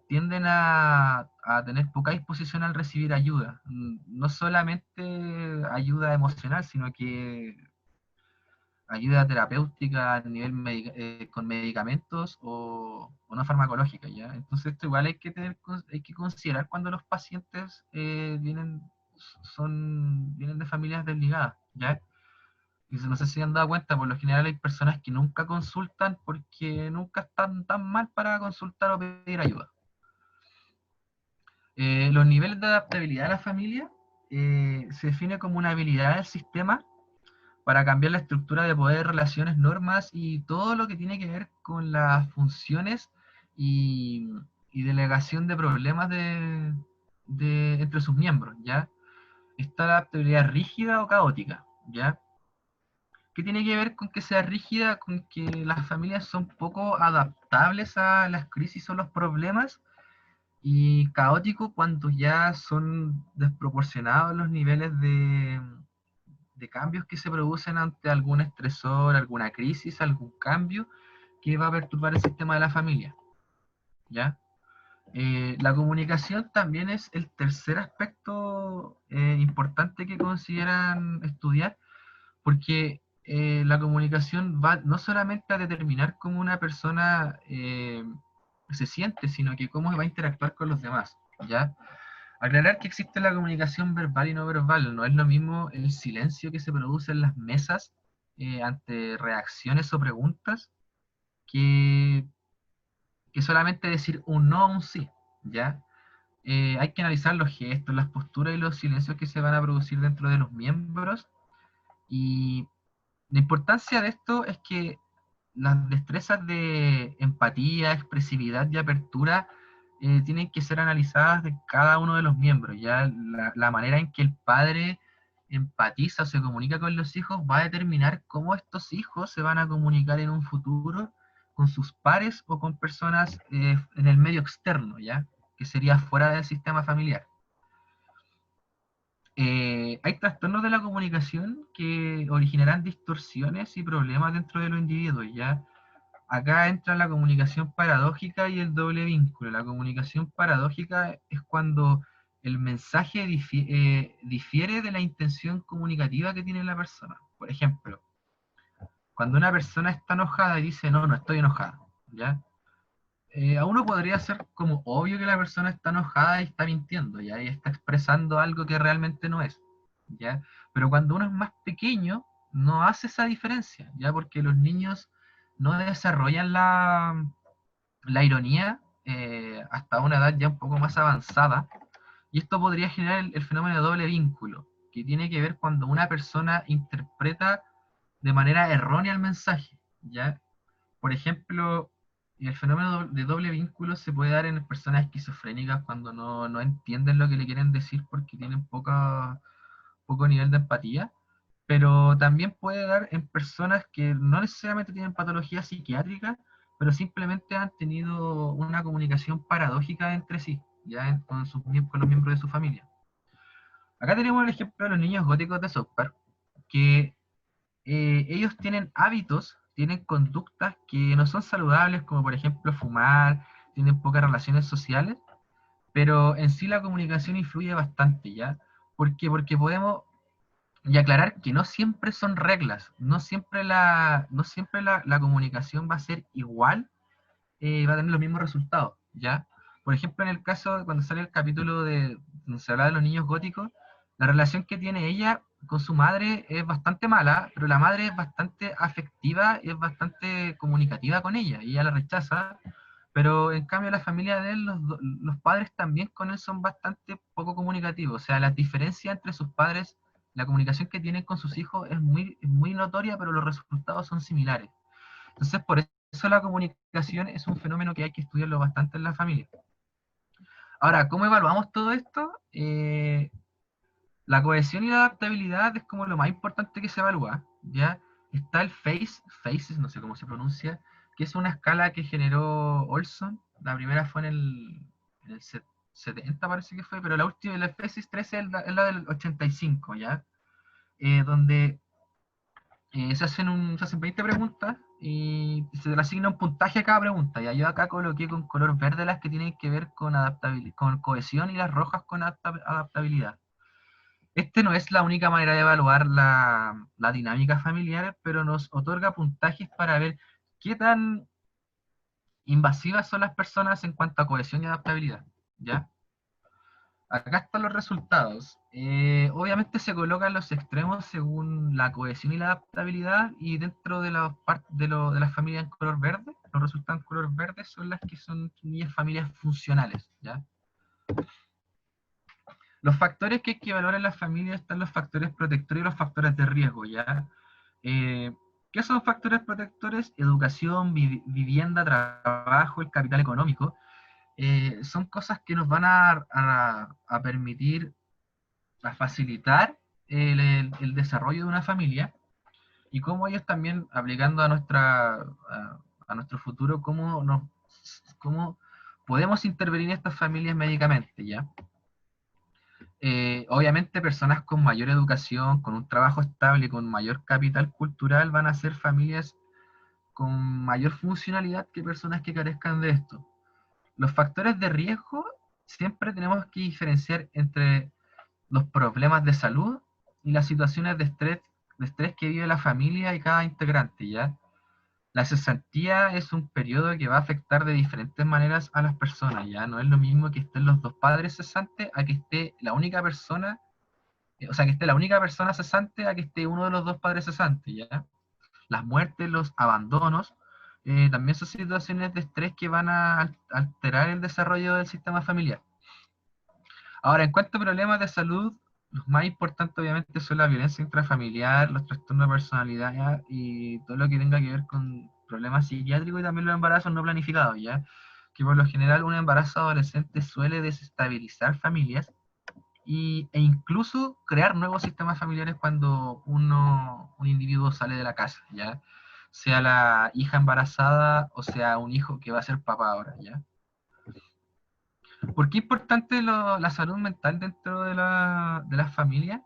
B: tienden a tener poca disposición al recibir ayuda. No solamente ayuda emocional, sino que ayuda terapéutica a nivel con medicamentos o no farmacológica, ¿ya? Entonces esto igual hay que considerar cuando los pacientes vienen de familias desligadas, ¿ya? Y no sé si se han dado cuenta, por lo general hay personas que nunca consultan porque nunca están tan mal para consultar o pedir ayuda. Los niveles de adaptabilidad de la familia se define como una habilidad del sistema para cambiar la estructura de poder, relaciones, normas y todo lo que tiene que ver con las funciones y, y delegación de problemas entre sus miembros, ¿ya? Está la adaptabilidad rígida o caótica, ¿ya? ¿Qué tiene que ver con que sea rígida? Con que las familias son poco adaptables a las crisis o los problemas, y caótico cuando ya son desproporcionados los niveles de cambios que se producen ante algún estresor, alguna crisis, algún cambio que va a perturbar el sistema de la familia, ¿ya? La comunicación también es el tercer aspecto importante que consideran estudiar, porque la comunicación va no solamente a determinar cómo una persona se siente, sino que cómo va a interactuar con los demás, ¿ya? Aclarar que existe la comunicación verbal y no verbal. No es lo mismo el silencio que se produce en las mesas ante reacciones o preguntas que, que solamente decir un no o un sí, ¿ya? Hay que analizar los gestos, las posturas y los silencios que se van a producir dentro de los miembros. Y la importancia de esto es que las destrezas de empatía, expresividad y apertura tienen que ser analizadas de cada uno de los miembros. Ya la manera en que el padre empatiza o se comunica con los hijos va a determinar cómo estos hijos se van a comunicar en un futuro con sus pares o con personas en el medio externo, ¿ya? Que sería fuera del sistema familiar. Hay trastornos de la comunicación que originarán distorsiones y problemas dentro de los individuos, ¿ya? Acá entra la comunicación paradójica y el doble vínculo. La comunicación paradójica es cuando el mensaje difiere de la intención comunicativa que tiene la persona. Por ejemplo, cuando una persona está enojada y dice, no, no estoy enojada, ¿ya? A uno podría ser como obvio que la persona está enojada y está mintiendo, ¿ya? Y está expresando algo que realmente no es, ¿ya? Pero cuando uno es más pequeño, no hace esa diferencia, ¿ya? Porque los niños no desarrollan la ironía hasta una edad ya un poco más avanzada, y esto podría generar el fenómeno de doble vínculo, que tiene que ver cuando una persona interpreta de manera errónea el mensaje, ¿ya? Por ejemplo, el fenómeno de doble vínculo se puede dar en personas esquizofrénicas cuando no entienden lo que le quieren decir porque tienen poco nivel de empatía, pero también puede dar en personas que no necesariamente tienen patología psiquiátrica, pero simplemente han tenido una comunicación paradójica entre sí, ya con los miembros de su familia. Acá tenemos el ejemplo de los niños góticos de South Park, que ellos tienen hábitos, tienen conductas que no son saludables, como por ejemplo fumar, tienen pocas relaciones sociales, pero en sí la comunicación influye bastante, ¿ya? ¿Por qué? Porque podemos Y aclarar que no siempre son reglas, no siempre la comunicación va a ser igual, va a tener los mismos resultados, ¿ya? Por ejemplo, en el caso de cuando sale el capítulo de donde se habla de los niños góticos, la relación que tiene ella con su madre es bastante mala, pero la madre es bastante afectiva y es bastante comunicativa con ella, y ella la rechaza, pero en cambio la familia de él, los padres también con él son bastante poco comunicativos, o sea, la diferencia entre sus padres, la comunicación que tienen con sus hijos es muy notoria, pero los resultados son similares. Entonces, por eso la comunicación es un fenómeno que hay que estudiarlo bastante en la familia. Ahora, ¿cómo evaluamos todo esto? La cohesión y la adaptabilidad es como lo más importante que se evalúa, ¿ya? Está el FACES, no sé cómo se pronuncia, que es una escala que generó Olson. La primera fue en el 70, parece que fue, pero la última, el FACES 13 es la del 85, ¿ya? Donde se hacen 20 preguntas y se le asigna un puntaje a cada pregunta. Ya yo acá coloqué con color verde las que tienen que ver con adaptabilidad, con cohesión, y las rojas con adaptabilidad. Este no es la única manera de evaluar la dinámica familiar, pero nos otorga puntajes para ver qué tan invasivas son las personas en cuanto a cohesión y adaptabilidad, ¿ya? Acá están los resultados. Obviamente se colocan los extremos según la cohesión y la adaptabilidad, y dentro de, de las familias en color verde, los resultados en color verde son las que son familias funcionales, ¿ya? Los factores que hay que evaluar en las familias están los factores protectores y los factores de riesgo, ¿ya? ¿Qué son factores protectores? Educación, vivienda, trabajo, el capital económico. Son cosas que nos van a permitir, a facilitar el desarrollo de una familia, y cómo ellos también, aplicando a nuestro futuro, cómo podemos intervenir en estas familias médicamente, ¿ya? Obviamente personas con mayor educación, con un trabajo estable, con mayor capital cultural, van a ser familias con mayor funcionalidad que personas que carezcan de esto. Los factores de riesgo, siempre tenemos que diferenciar entre los problemas de salud y las situaciones de estrés que vive la familia y cada integrante, ¿ya? La cesantía es un periodo que va a afectar de diferentes maneras a las personas, ¿ya? No es lo mismo que estén los dos padres cesantes a que esté la única persona, o sea, que esté la única persona cesante a que esté uno de los dos padres cesantes, ¿ya? Las muertes, los abandonos, también son situaciones de estrés que van a alterar el desarrollo del sistema familiar. Ahora, en cuanto a problemas de salud, los más importantes obviamente son la violencia intrafamiliar, los trastornos de personalidad y todo lo que tenga que ver con problemas psiquiátricos, y también los embarazos no planificados, ¿ya? Que por lo general un embarazo adolescente suele desestabilizar familias e incluso crear nuevos sistemas familiares cuando un individuo sale de la casa, ¿ya? Sea la hija embarazada o sea un hijo que va a ser papá ahora, ¿ya? ¿Por qué es importante la salud mental dentro de la familia?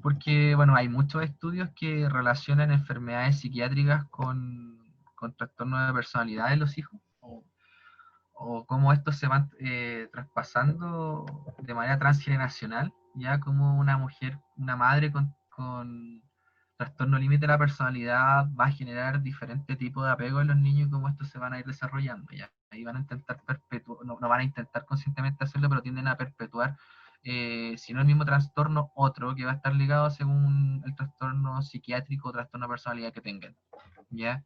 B: Porque, bueno, hay muchos estudios que relacionan enfermedades psiquiátricas con trastornos de personalidad en los hijos, o cómo estos se van traspasando de manera transgeneracional, ya como una madre con trastorno límite de la personalidad va a generar diferentes tipos de apego en los niños, y cómo estos se van a ir desarrollando, ya. Ahí van a intentar perpetuar, no van a intentar conscientemente hacerlo, pero tienden a perpetuar, si no el mismo trastorno, otro que va a estar ligado según el trastorno psiquiátrico o trastorno de personalidad que tengan, ¿ya?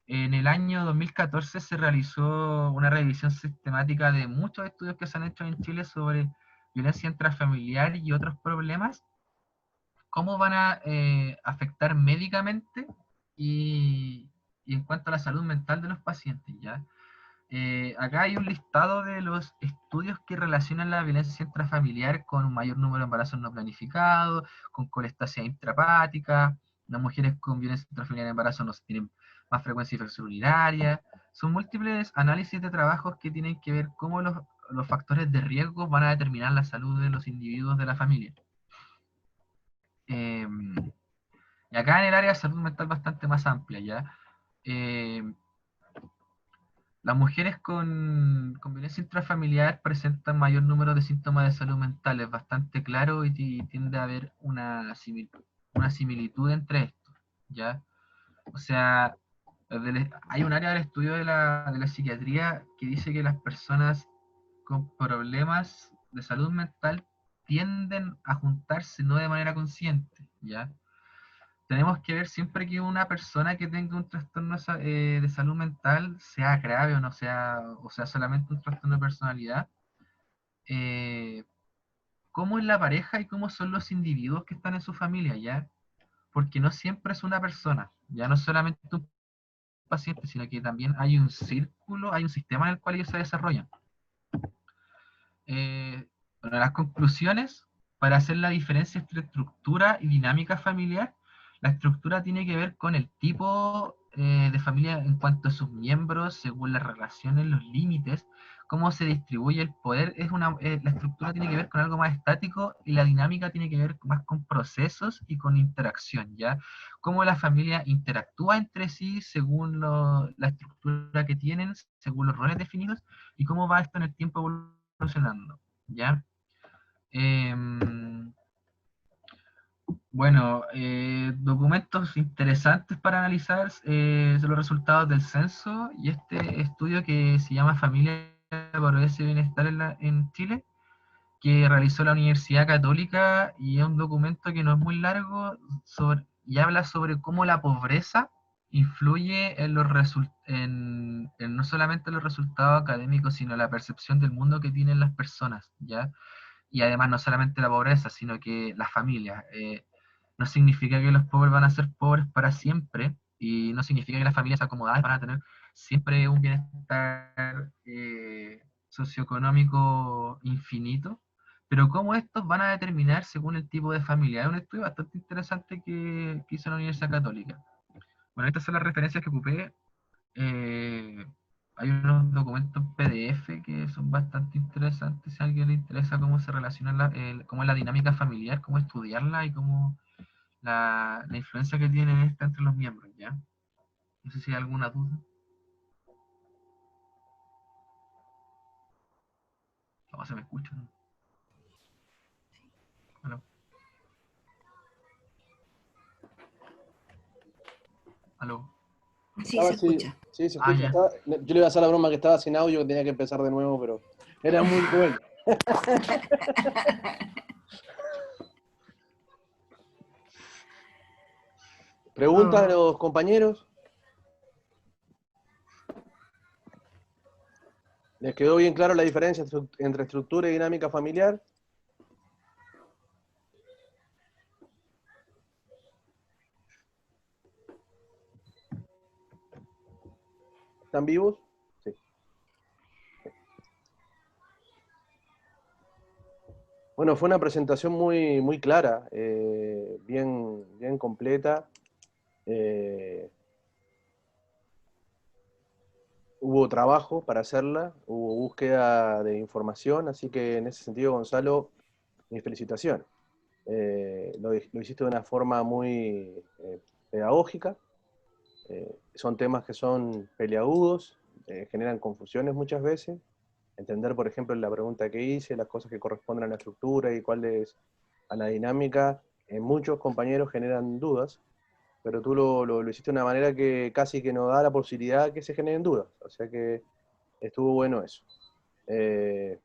B: En el año 2014 se realizó una revisión sistemática de muchos estudios que se han hecho en Chile sobre violencia intrafamiliar y otros problemas, cómo van a afectar médicamente y en cuanto a la salud mental de los pacientes, ¿ya? Acá hay un listado de los estudios que relacionan la violencia intrafamiliar con un mayor número de embarazos no planificados, con colestasia intrahepática. Las mujeres con violencia intrafamiliar en embarazo no tienen más frecuencia de infección urinaria. Son múltiples análisis de trabajos que tienen que ver cómo los factores de riesgo van a determinar la salud de los individuos de la familia. Y acá en el área de salud mental bastante más amplia, ¿ya? Las mujeres con violencia intrafamiliar presentan mayor número de síntomas de salud mental, es bastante claro, y tiende a haber una una similitud entre estos, ¿ya? O sea, hay un área del estudio de la psiquiatría que dice que las personas con problemas de salud mental tienden a juntarse no de manera consciente, ¿ya? Tenemos que ver siempre que una persona que tenga un trastorno de salud mental, sea grave o sea solamente un trastorno de personalidad, eh, cómo es la pareja y cómo son los individuos que están en su familia, ¿ya? Porque no siempre es una persona, ya no solamente un paciente, sino que también hay un círculo, hay un sistema en el cual ellos se desarrollan. Bueno, las conclusiones, para hacer la diferencia entre estructura y dinámica familiar, la estructura tiene que ver con el tipo de familia en cuanto a sus miembros, según las relaciones, los límites, cómo se distribuye el poder. La estructura tiene que ver con algo más estático y la dinámica tiene que ver más con procesos y con interacción, ¿ya? Cómo la familia interactúa entre sí según la estructura que tienen, según los roles definidos, y cómo va esto en el tiempo evolucionando, ¿ya? Bueno, documentos interesantes para analizar son los resultados del censo y este estudio que se llama Familia, Progreso y Bienestar en Chile, que realizó la Universidad Católica, y es un documento que no es muy largo y habla sobre cómo la pobreza influye en no solamente los resultados académicos, sino la percepción del mundo que tienen las personas, ¿ya? Y además no solamente la pobreza, sino que las familias. No significa que los pobres van a ser pobres para siempre, y no significa que las familias acomodadas van a tener siempre un bienestar socioeconómico infinito, pero cómo estos van a determinar según el tipo de familia. Es un estudio bastante interesante que hizo la Universidad Católica. Bueno, estas son las referencias que ocupé. Eh, Hay unos documentos PDF que son bastante interesantes si a alguien le interesa cómo se relaciona cómo es la dinámica familiar, cómo estudiarla y cómo la influencia que tiene esta entre los miembros, ¿ya? No sé si hay alguna duda. ¿Cómo se me escucha? ¿No? ¿Aló? ¿Aló?
C: Sí, se escucha.
A: Sí, se
B: Ah,
A: escucha.
B: ya.
A: Yo le iba a hacer la broma que estaba sin audio, que tenía que empezar de nuevo, pero era muy bueno. ¿Preguntas de los compañeros? ¿Les quedó bien claro la diferencia entre estructura y dinámica familiar? ¿Están vivos? Sí. Bueno, fue una presentación muy, muy clara, bien completa. Hubo trabajo para hacerla, hubo búsqueda de información, así que en ese sentido, Gonzalo, mis felicitaciones. Lo hiciste de una forma muy pedagógica. Son temas que son peliagudos, generan confusiones muchas veces. Entender, por ejemplo, la pregunta que hice, las cosas que corresponden a la estructura y cuáles a la dinámica, en muchos compañeros generan dudas, pero tú lo hiciste de una manera que casi que nos da la posibilidad de que se generen dudas. O sea que estuvo bueno eso. De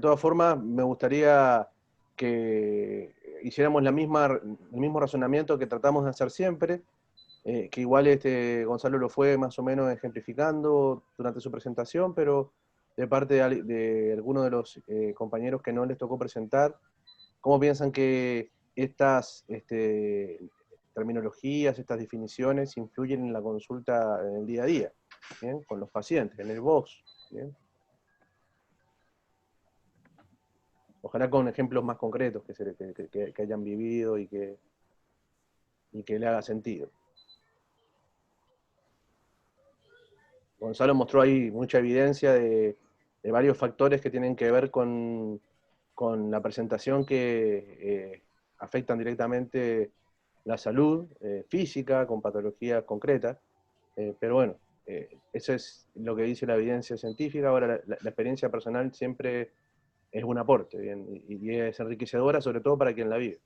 A: todas formas, me gustaría que hiciéramos el mismo razonamiento que tratamos de hacer siempre, que igual Gonzalo lo fue más o menos ejemplificando durante su presentación, pero de parte de algunos de los compañeros que no les tocó presentar, ¿cómo piensan que estas terminologías, estas definiciones influyen en la consulta en el día a día, ¿bien? Con los pacientes, en el box? ¿Bien? Ojalá con ejemplos más concretos que hayan vivido y que le haga sentido. Gonzalo mostró ahí mucha evidencia de varios factores que tienen que ver con la presentación que afectan directamente la salud física, con patologías concretas, pero bueno, eso es lo que dice la evidencia científica. Ahora la experiencia personal siempre es un aporte, ¿bien? Y es enriquecedora, sobre todo para quien la vive.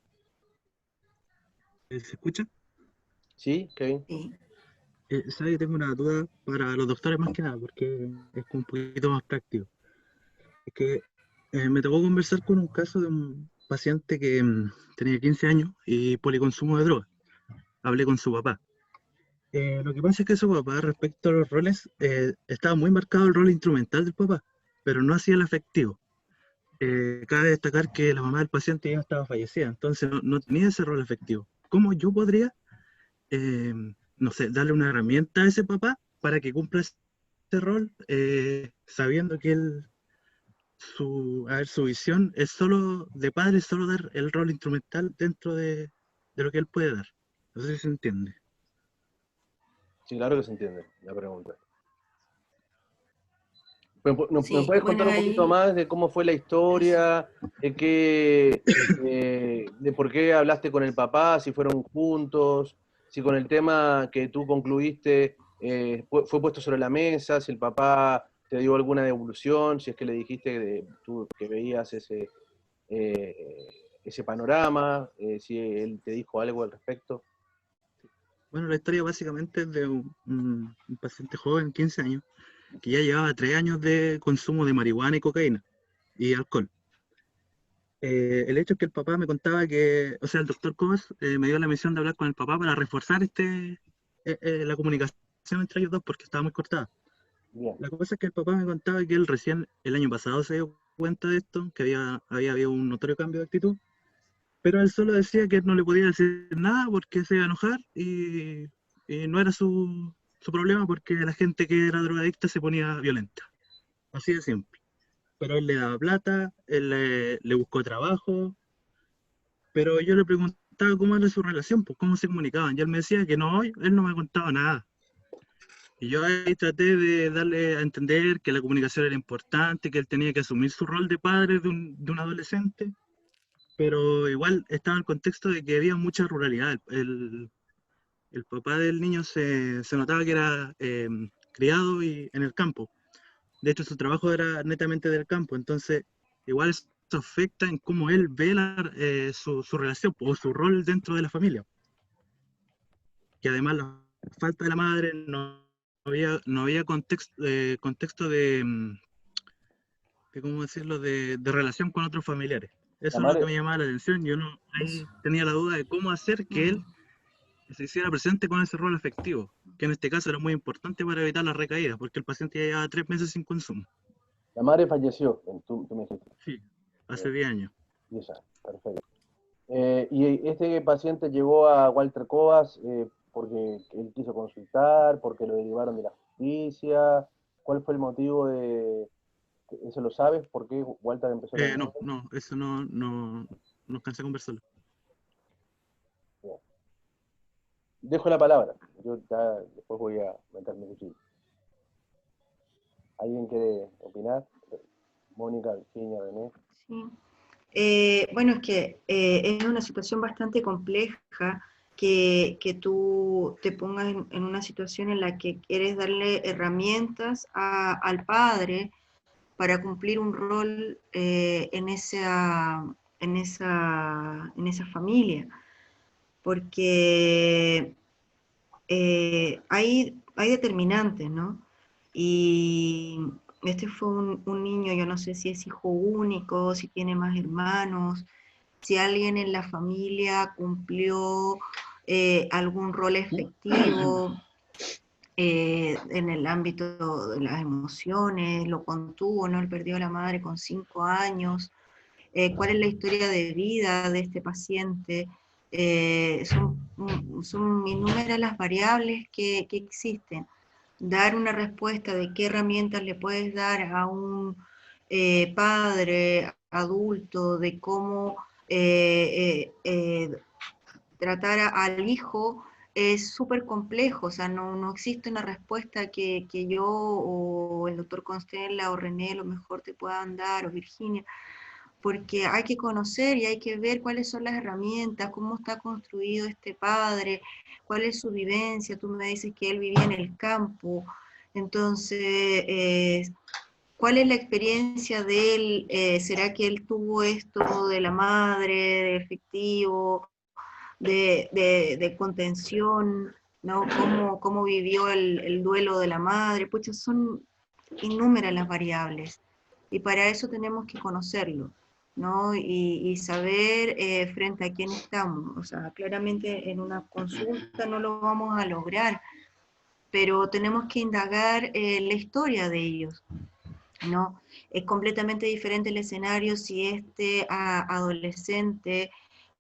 E: ¿Se escucha?
A: Sí, Kevin.
C: Sí.
E: ¿Sabe que tengo una duda para los doctores más que nada, porque es como un poquito más práctico? Es que me tocó conversar con un caso de un paciente que tenía 15 años y policonsumo de drogas. Hablé con su papá. Lo que pasa es que su papá, respecto a los roles, estaba muy marcado el rol instrumental del papá, pero no hacía el afectivo. Cabe destacar que la mamá del paciente ya estaba fallecida, entonces no tenía ese rol efectivo. ¿Cómo yo podría, eh, no sé, darle una herramienta a ese papá para que cumpla ese rol, sabiendo que él, su visión es solo de padre, es solo dar el rol instrumental dentro de lo que él puede dar? No sé si se entiende.
A: Sí, claro que se entiende la pregunta. ¿Me
C: Sí,
A: puedes
C: bueno,
A: contar un poquito
C: ahí
A: más de cómo fue la historia, de por qué hablaste con el papá, si fueron juntos, si con el tema que tú concluiste fue puesto sobre la mesa, si el papá te dio alguna devolución, si es que le dijiste tú que veías eh, ese panorama, si él te dijo algo al respecto?
E: Bueno, la historia básicamente es de un paciente joven, 15 años, que ya llevaba 3 años de consumo de marihuana y cocaína y alcohol. El hecho es que el papá me contaba que, o sea, el doctor Cobas me dio la misión de hablar con el papá para reforzar la comunicación entre ellos dos porque estaba muy cortada.
A: Bien.
E: La cosa es que el papá me contaba que él recién el año pasado se dio cuenta de esto, que había habido un notorio cambio de actitud, pero él solo decía que no le podía decir nada porque se iba a enojar y no era su problema porque la gente que era drogadicta se ponía violenta. Así de simple. Pero él le daba plata, él le buscó trabajo, pero yo le preguntaba cómo era su relación, pues cómo se comunicaban, y él me decía que no, él no me contaba nada. Y yo ahí traté de darle a entender que la comunicación era importante, que él tenía que asumir su rol de padre de un adolescente, pero igual estaba en el contexto de que había mucha ruralidad. El papá del niño se notaba que era criado y en el campo. De hecho, su trabajo era netamente del campo, entonces igual eso afecta en cómo él ve su relación o su rol dentro de la familia. Que además la falta de la madre no había contexto de ¿cómo decirlo?, de relación con otros familiares.
A: La
E: Eso es lo que
A: madre,
E: me llamaba la atención. Yo
C: eso.
E: ahí tenía la duda de cómo hacer que él
C: Mm.
E: se hiciera presente con ese rol afectivo, que en este caso era muy importante para evitar las recaídas, porque el paciente ya llevaba 3 meses sin consumo.
A: la madre falleció, tú me dijiste.
E: Sí, hace 10 años.
A: 10 años, perfecto. ¿Y este paciente llegó a Walter Cobas porque él quiso consultar, porque lo derivaron de la justicia? ¿Cuál fue el motivo de... ¿Eso lo sabes? ¿Por qué Walter empezó a tener...
E: No, eso no alcancé a conversarlo.
A: Bien. Dejo la palabra, yo ya después voy a meterme cuchillo. ¿Alguien quiere opinar? Mónica, Virginia, René.
C: Sí. Bueno, es que es una situación bastante compleja que tú te pongas en una situación en la que quieres darle herramientas al padre para cumplir un rol en esa familia, porque hay determinantes, ¿no? Y este fue un niño, yo no sé si es hijo único, si tiene más hermanos, si alguien en la familia cumplió algún rol efectivo en el ámbito de las emociones, lo contuvo, ¿no? Él perdió a la madre con 5 años. ¿Cuál es la historia de vida de este paciente? Son innumerables las variables que existen. Dar una respuesta de qué herramientas le puedes dar a un padre adulto, de cómo tratar al hijo es súper complejo, o sea, no existe una respuesta que yo o el doctor Constella o René a lo mejor te puedan dar, o Virginia, porque hay que conocer y hay que ver cuáles son las herramientas, cómo está construido este padre, cuál es su vivencia. Tú me dices que él vivía en el campo, entonces, ¿cuál es la experiencia de él? ¿Será que él tuvo esto de la madre, de efectivo? de contención, ¿no? Cómo vivió el duelo de la madre, pucha, son innúmeras las variables, y para eso tenemos que conocerlo, ¿no? Y saber frente a quién estamos. O sea, claramente en una consulta no lo vamos a lograr, pero tenemos que indagar la historia de ellos, ¿no? Es completamente diferente el escenario si este adolescente,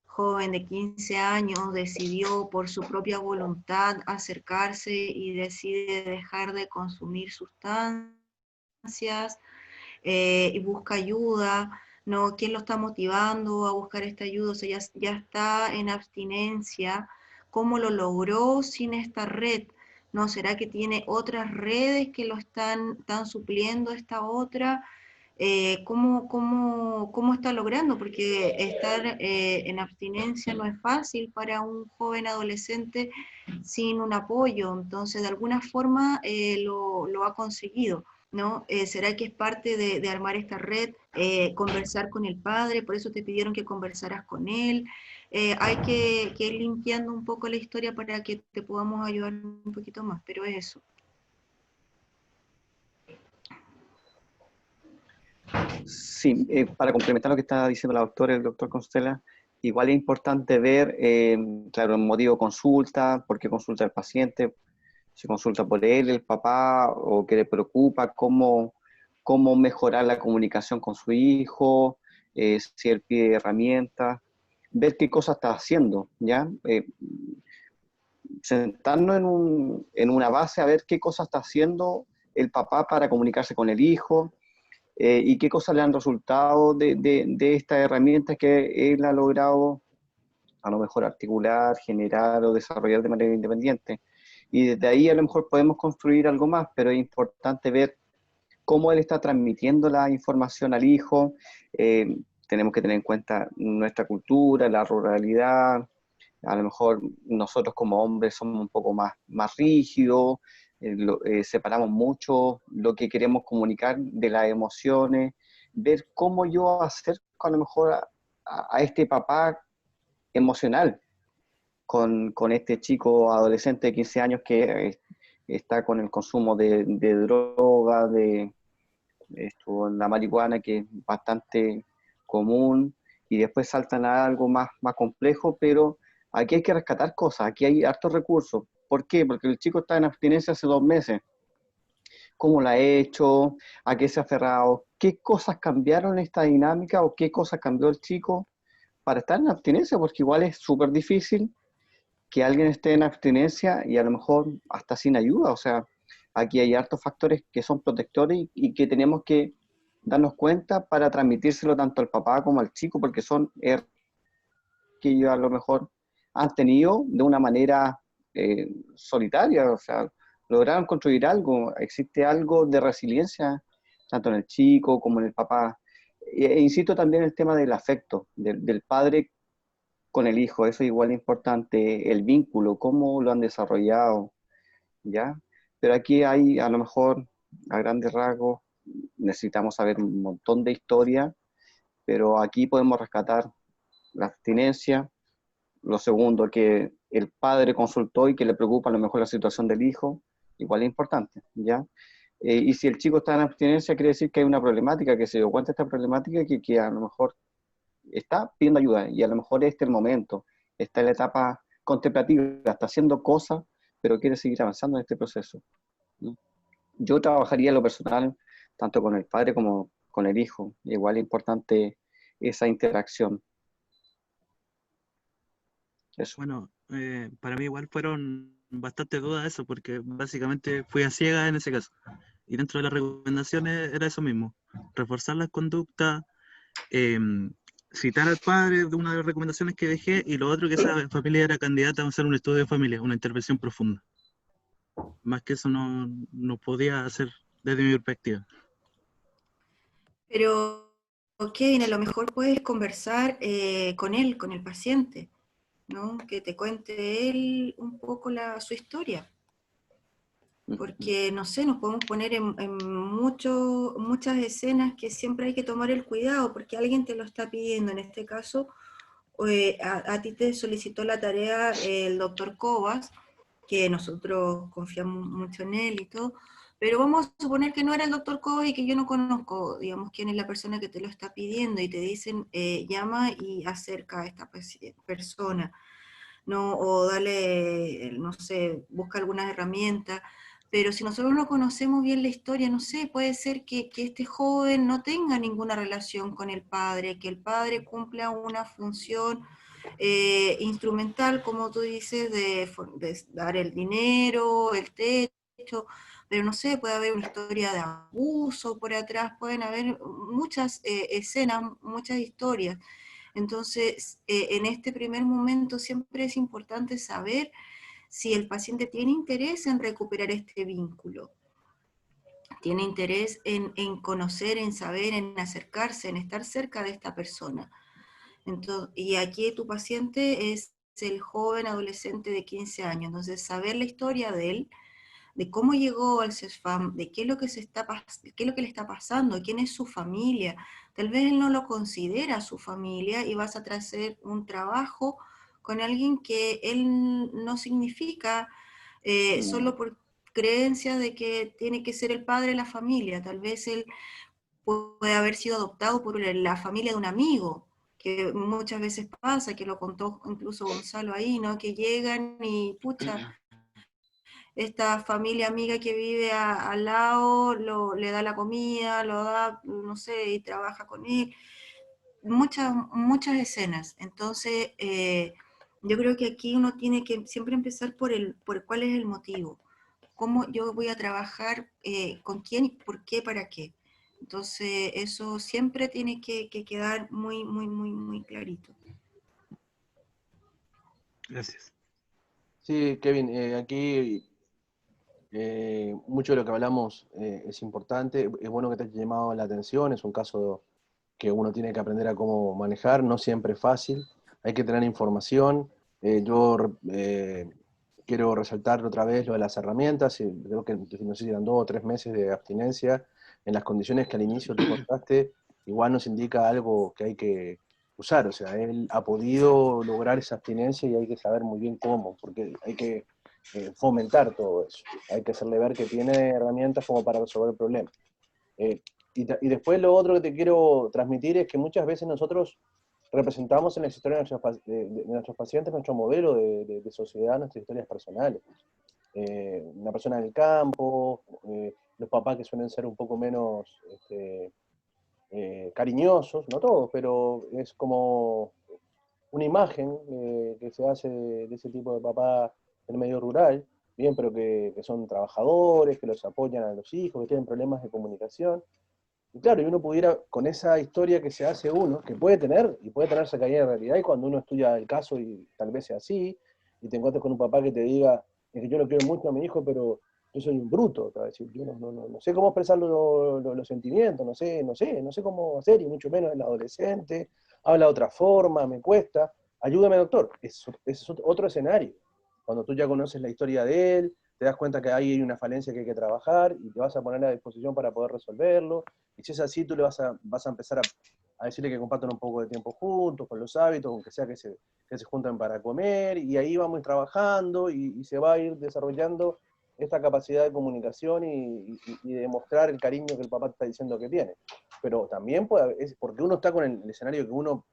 C: joven de 15 años, decidió por su propia voluntad acercarse y decide dejar de consumir sustancias, y busca ayuda, ¿no? ¿Quién lo está motivando a buscar esta ayuda? O sea, ya está en abstinencia. ¿Cómo lo logró sin esta red? ¿No? ¿Será que tiene otras redes que lo están supliendo esta otra? ¿Cómo está logrando? Porque estar en abstinencia no es fácil para un joven adolescente sin un apoyo. Entonces, de alguna forma lo ha conseguido, ¿no? ¿Será que es parte de armar esta red, conversar con el padre? Por eso te pidieron que conversaras con él. Hay que ir limpiando un poco la historia para que te podamos ayudar un poquito más, pero es eso.
G: Sí, para complementar lo que está diciendo la doctora, el doctor Constella, igual es importante ver, claro, el motivo de consulta, por qué consulta el paciente, si consulta por él, el papá, o qué le preocupa, cómo mejorar la comunicación con su hijo, si él pide herramientas, ver qué cosa está haciendo, ¿ya? Sentarnos en una base a ver qué cosa está haciendo el papá para comunicarse con el hijo, y qué cosas le han resultado de estas herramientas que él ha logrado a lo mejor articular, generar o desarrollar de manera independiente. Y desde ahí a lo mejor podemos construir algo más, pero es importante ver cómo él está transmitiendo la información al hijo. Tenemos que tener en cuenta nuestra cultura, la ruralidad. A lo mejor nosotros como hombres somos un poco más rígidos, separamos mucho lo que queremos comunicar de las emociones, ver cómo yo acerco a lo mejor a este papá emocional con este chico adolescente de 15 años que está con el consumo de droga, de la marihuana, que es bastante común, y después saltan a algo más complejo, pero aquí hay que rescatar cosas, aquí hay hartos recursos. ¿Por qué? Porque el chico está en abstinencia hace 2 meses. ¿Cómo la ha hecho? ¿A qué se ha aferrado? ¿Qué cosas cambiaron en esta dinámica o qué cosas cambió el chico para estar en abstinencia? Porque igual es súper difícil que alguien esté en abstinencia y a lo mejor hasta sin ayuda. O sea, aquí hay hartos factores que son protectores y que tenemos que darnos cuenta para transmitírselo tanto al papá como al chico, porque son que ellos a lo mejor han tenido de una manera solitaria. O sea, lograron construir algo, existe algo de resiliencia, tanto en el chico como en el papá. Insisto también en el tema del afecto, del padre con el hijo, eso igual es importante, el vínculo, cómo lo han desarrollado, ¿ya? Pero aquí hay, a lo mejor, a grandes rasgos, necesitamos saber un montón de historia, pero aquí podemos rescatar la abstinencia, lo segundo, que el padre consultó y que le preocupa a lo mejor la situación del hijo, igual es importante, ¿ya? Y si el chico está en abstinencia, quiere decir que hay una problemática, que se dio cuenta de esta problemática, que a lo mejor está pidiendo ayuda, y a lo mejor este es el momento, está en la etapa contemplativa, está haciendo cosas, pero quiere seguir avanzando en este proceso, ¿no? Yo trabajaría en lo personal, tanto con el padre como con el hijo, igual es importante esa interacción. Eso.
E: Bueno, para mí igual fueron bastante dudas eso, porque básicamente fui a ciegas en ese caso. Y dentro de las recomendaciones era eso mismo, reforzar las conductas, citar al padre de una de las recomendaciones que dejé, y lo otro, que esa familia era candidata a hacer un estudio de familia, una intervención profunda. Más que eso no podía hacer desde mi perspectiva.
C: Pero, Kevin, a lo mejor puedes conversar con él, con el paciente, ¿no? Que te cuente él un poco su historia. Porque, no sé, nos podemos poner en muchas escenas que siempre hay que tomar el cuidado, porque alguien te lo está pidiendo, en este caso, a ti te solicitó la tarea el doctor Cobas, que nosotros confiamos mucho en él y todo, pero vamos a suponer que no era el doctor Cobas y que yo no conozco, digamos, quién es la persona que te lo está pidiendo, y te dicen, llama y acerca a esta persona, ¿no? O dale, no sé, busca algunas herramientas. Pero si nosotros no conocemos bien la historia, no sé, puede ser que este joven no tenga ninguna relación con el padre, que el padre cumpla una función instrumental, como tú dices, de dar el dinero, el techo, pero no sé, puede haber una historia de abuso por atrás, pueden haber muchas escenas, muchas historias. Entonces, en este primer momento siempre es importante saber si el paciente tiene interés en recuperar este vínculo, tiene interés en conocer, en saber, en acercarse, en estar cerca de esta persona. Entonces, y aquí tu paciente es el joven adolescente de 15 años, entonces saber la historia de él, de cómo llegó al CESFAM, de qué es lo que qué es lo que le está pasando, quién es su familia. Tal vez él no lo considera su familia y vas a hacer un trabajo con alguien que él no significa solo por creencia de que tiene que ser el padre de la familia. Tal vez él puede haber sido adoptado por la familia de un amigo, que muchas veces pasa, que lo contó incluso Gonzalo ahí, ¿no? Que llegan y, pucha, esta familia amiga que vive al lado le da la comida, lo da, no sé, y trabaja con él. Muchas escenas. Entonces, yo creo que aquí uno tiene que siempre empezar por cuál es el motivo. ¿Cómo yo voy a trabajar? ¿Con quién? ¿Por qué? ¿Para qué? Entonces, eso siempre tiene que quedar muy, muy, muy, muy clarito.
E: Gracias.
A: Sí, Kevin, aquí mucho de lo que hablamos es importante. Es bueno que te haya llamado la atención, es un caso que uno tiene que aprender a cómo manejar, no siempre es fácil, hay que tener información. Quiero resaltar otra vez lo de las herramientas, creo que no sé si eran 2 o 3 meses de abstinencia, en las condiciones que al inicio tú contaste, igual nos indica algo que hay que usar, o sea, él ha podido lograr esa abstinencia y hay que saber muy bien cómo, porque hay que fomentar todo eso, hay que hacerle ver que tiene herramientas como para resolver el problema. Eh, y después lo otro que te quiero transmitir es que muchas veces nosotros representamos en las historias de nuestros pacientes nuestro modelo de sociedad, nuestras historias personales. Una persona del campo, los papás que suelen ser un poco menos cariñosos, no todos, pero es como una imagen que se hace de ese tipo de papá del medio rural, bien, pero que son trabajadores, que los apoyan a los hijos, que tienen problemas de comunicación. Y claro, y uno pudiera, con esa historia que se hace uno, que puede tener, y puede tener cercanía de realidad, y cuando uno estudia el caso y tal vez sea así, y te encuentres con un papá que te diga, es que yo lo quiero mucho a mi hijo, pero yo soy un bruto, te va a decir, yo no sé cómo expresar los sentimientos, no sé cómo hacer, y mucho menos el adolescente, habla de otra forma, me cuesta, ayúdame doctor, es otro escenario. Cuando tú ya conoces la historia de él, te das cuenta que ahí hay una falencia que hay que trabajar, y te vas a poner a disposición para poder resolverlo, y si es así, tú le vas a empezar a decirle que compartan un poco de tiempo juntos, con los hábitos, aunque sea que se junten para comer, y ahí vamos a ir trabajando y se va a ir desarrollando esta capacidad de comunicación y de demostrar el cariño que el papá está diciendo que tiene. Pero también porque uno está con el escenario que uno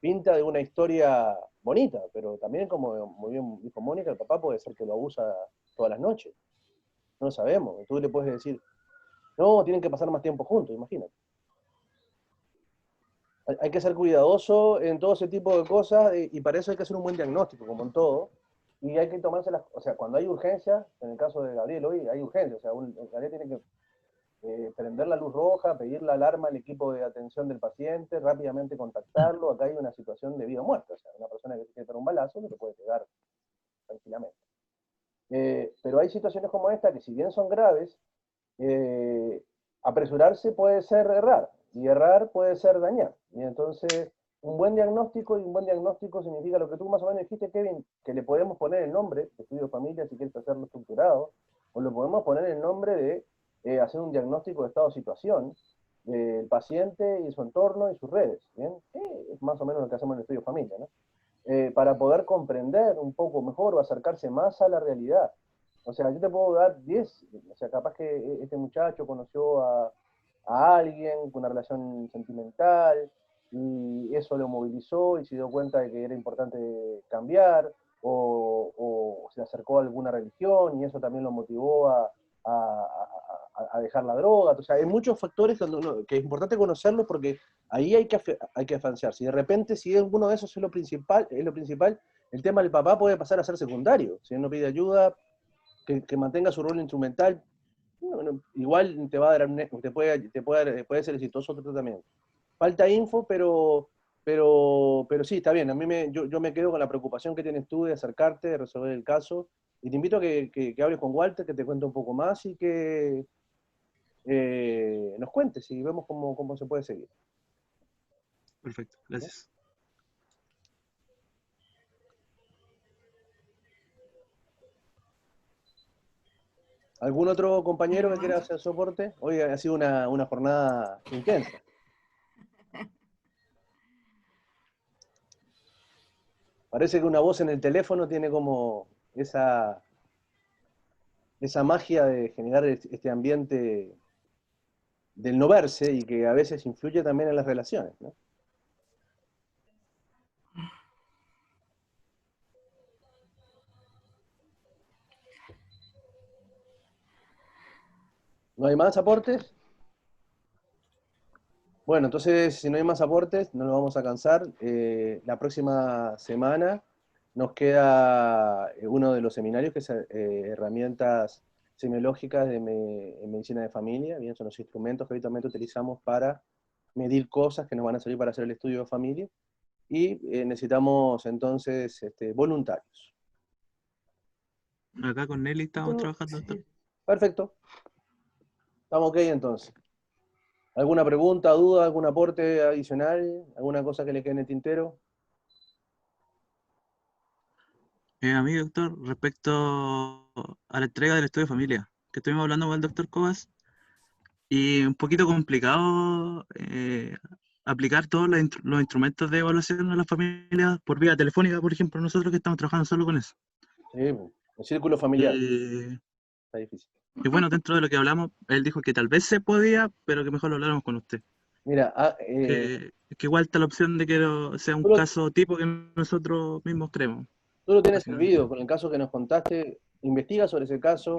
A: pinta de una historia bonita, pero también, como muy bien dijo Mónica, el papá puede ser que lo abusa todas las noches. No lo sabemos. Tú le puedes decir, no, tienen que pasar más tiempo juntos, imagínate. Hay que ser cuidadoso en todo ese tipo de cosas y para eso hay que hacer un buen diagnóstico, como en todo. Y hay que tomarse o sea, cuando hay urgencia, en el caso de Gabriel hoy hay urgencia, o sea, Gabriel tiene que prender la luz roja, pedir la alarma al equipo de atención del paciente, rápidamente contactarlo. Acá hay una situación de vida o muerte, o sea, una persona que tiene un balazo que le puede pegar tranquilamente. Pero hay situaciones como esta que, si bien son graves, apresurarse puede ser errar, y errar puede ser dañar. Y entonces, un buen diagnóstico significa lo que tú más o menos dijiste, Kevin, que le podemos poner el nombre de estudio de familia si quieres hacerlo estructurado, o le podemos poner el nombre de hacer un diagnóstico de estado de situación, del paciente y su entorno y sus redes, ¿bien? Es más o menos lo que hacemos en el estudio familia, ¿no? Para poder comprender un poco mejor o acercarse más a la realidad. O sea, yo te puedo dar 10, o sea, capaz que este muchacho conoció a alguien con una relación sentimental y eso lo movilizó y se dio cuenta de que era importante cambiar, o se acercó a alguna religión y eso también lo motivó a dejar la droga. O sea, hay muchos factores que es importante conocerlos porque ahí hay que avanzar. Si de repente, si alguno de esos es lo principal, el tema del papá puede pasar a ser secundario. Si él no pide ayuda, que mantenga su rol instrumental, bueno, igual te va a dar, puede ser exitoso otro tratamiento. Falta info, pero sí, está bien. Yo me quedo con la preocupación que tienes tú de acercarte, de resolver el caso, y te invito a que hables con Walter, que te cuente un poco más y que nos cuentes y vemos cómo se puede seguir.
E: Perfecto, gracias.
A: ¿Algún otro compañero que quiera hacer soporte? Hoy ha sido una jornada intensa. Parece que una voz en el teléfono tiene como esa magia de generar este ambiente del no verse y que a veces influye también en las relaciones, ¿no? ¿No hay más aportes? Bueno, entonces, si no hay más aportes, no nos vamos a cansar. La próxima semana nos queda uno de los seminarios, que es herramientas semiológicas en medicina de familia. Bien, son los instrumentos que habitualmente utilizamos para medir cosas que nos van a servir para hacer el estudio de familia. Y necesitamos entonces voluntarios.
E: Acá con Nelly estamos trabajando, doctor.
A: Perfecto. Estamos ok entonces. ¿Alguna pregunta, duda, algún aporte adicional? ¿Alguna cosa que le quede en el tintero?
E: A mí, doctor, respecto a la entrega del estudio de familia, que estuvimos hablando con el doctor Cobas, y un poquito complicado aplicar todos los instrumentos de evaluación a las familias por vía telefónica, por ejemplo, nosotros que estamos trabajando solo con eso.
A: Sí, el círculo familiar. Está difícil.
E: Y bueno, dentro de lo que hablamos, él dijo que tal vez se podía, pero que mejor lo habláramos con usted.
A: Mira,
E: Que igual está la opción de que sea un caso tipo que nosotros mismos creemos.
A: Tú lo tienes servido, con el caso que nos contaste, investiga sobre ese caso,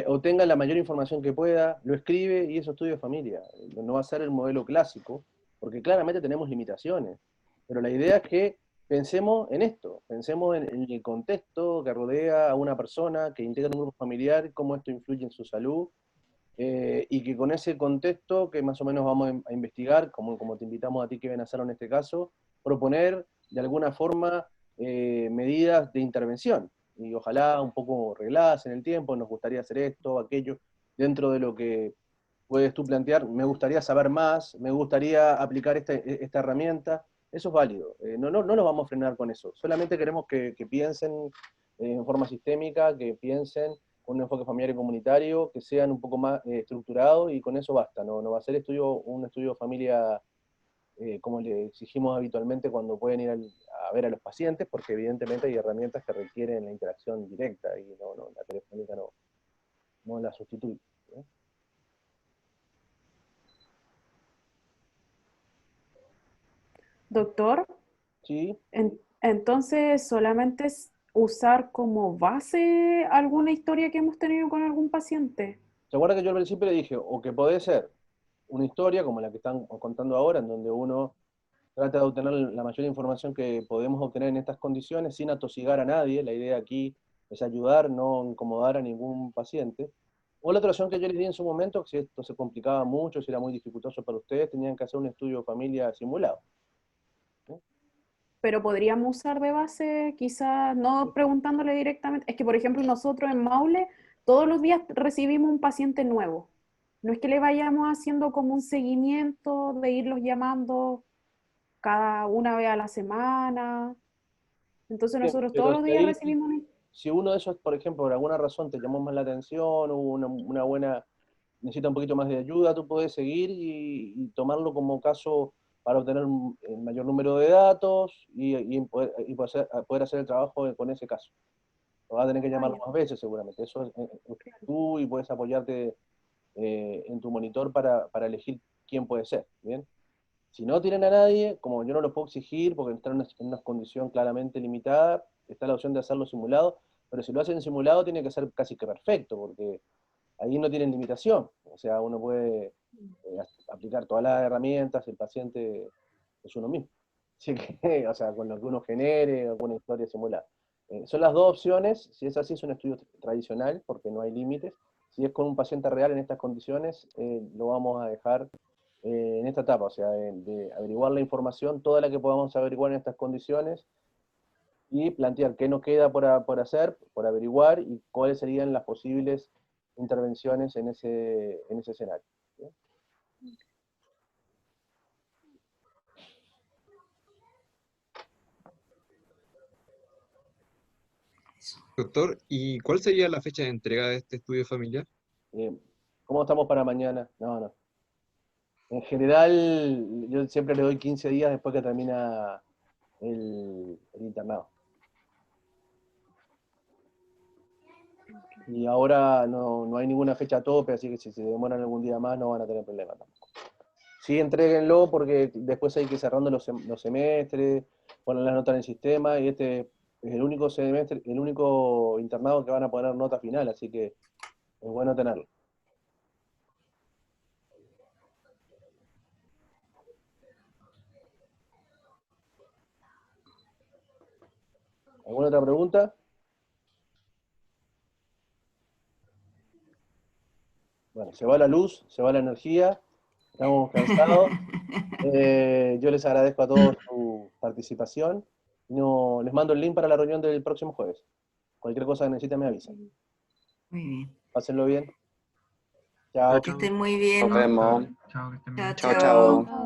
A: obtenga la mayor información que pueda, lo escribe y eso estudio de familia. No va a ser el modelo clásico, porque claramente tenemos limitaciones, pero la idea es que pensemos en esto, pensemos en el contexto que rodea a una persona que integra un grupo familiar, cómo esto influye en su salud, y que con ese contexto que más o menos vamos a investigar, como te invitamos a ti que ven a hacerlo en este caso, proponer de alguna forma medidas de intervención, y ojalá un poco regladas en el tiempo. Nos gustaría hacer esto, aquello, dentro de lo que puedes tú plantear. Me gustaría saber más, me gustaría aplicar esta herramienta. Eso es válido. No nos vamos a frenar con eso. Solamente queremos que piensen en forma sistémica, que piensen con un enfoque familiar y comunitario, que sean un poco más estructurados, y con eso basta. No va a ser un estudio de familia como le exigimos habitualmente cuando pueden ir a ver a los pacientes, porque evidentemente hay herramientas que requieren la interacción directa y la telefónica no la sustituye.
H: Doctor,
A: Sí.
H: Entonces solamente es usar como base alguna historia que hemos tenido con algún paciente.
A: ¿Se acuerda que yo al principio le dije, o que puede ser una historia como la que están contando ahora, en donde uno trata de obtener la mayor información que podemos obtener en estas condiciones sin atosigar a nadie? La idea aquí es ayudar, no incomodar a ningún paciente. O la otra opción que yo les di en su momento, si esto se complicaba mucho, si era muy dificultoso para ustedes, tenían que hacer un estudio de familia simulado.
H: Pero podríamos usar de base, quizás no preguntándole directamente. Es que, por ejemplo, nosotros en Maule todos los días recibimos un paciente nuevo. No es que le vayamos haciendo como un seguimiento de irlos llamando cada una vez a la semana. Entonces
A: Bien,
H: nosotros todos
A: pero
H: los
A: si
H: días
A: ahí,
H: recibimos
A: si uno de esos, por ejemplo, por alguna razón te llamó más la atención, hubo una buena necesita un poquito más de ayuda, tú puedes seguir y tomarlo como caso para obtener el mayor número de datos y poder hacer el trabajo con ese caso. Vas a tener que llamarlo más veces seguramente. Eso es tú, y puedes apoyarte en tu monitor para elegir quién puede ser, ¿bien? Si no tienen a nadie, como yo no lo puedo exigir porque están en una condición claramente limitada, está la opción de hacerlo simulado, pero si lo hacen simulado tiene que ser casi que perfecto, porque ahí no tienen limitación. O sea, uno puede aplicar todas las herramientas, el paciente es uno mismo. Así que, o sea, con lo que uno genere, alguna historia simulada. Son las dos opciones. Si es así, es un estudio tradicional, porque no hay límites. Si es con un paciente real en estas condiciones, lo vamos a dejar en esta etapa, o sea, de averiguar la información, toda la que podamos averiguar en estas condiciones, y plantear qué nos queda por hacer, por averiguar, y cuáles serían las posibles intervenciones en ese escenario. ¿Sí?
I: Doctor, ¿y cuál sería la fecha de entrega de este estudio familiar?
A: ¿Cómo estamos para mañana? No. En general, yo siempre le doy 15 días después que termina el internado. Y ahora no hay ninguna fecha a tope, así que si se demoran algún día más no van a tener problemas tampoco. Sí, entréguenlo porque después hay que ir cerrando los semestres, poner las notas en el sistema, y este es el único semestre, el único internado que van a poner nota final, así que es bueno tenerlo. ¿Alguna otra pregunta? Bueno, se va la luz, se va la energía, estamos cansados. Yo les agradezco a todos su participación. No, les mando el link para la reunión del próximo jueves. Cualquier cosa que necesiten me avisan.
C: Muy bien.
A: Pásenlo bien. Chao.
C: Que estén muy bien.
G: Nos vemos.
B: Chao, que estén bien.
C: Chao,
G: Chao, chao.
C: chao.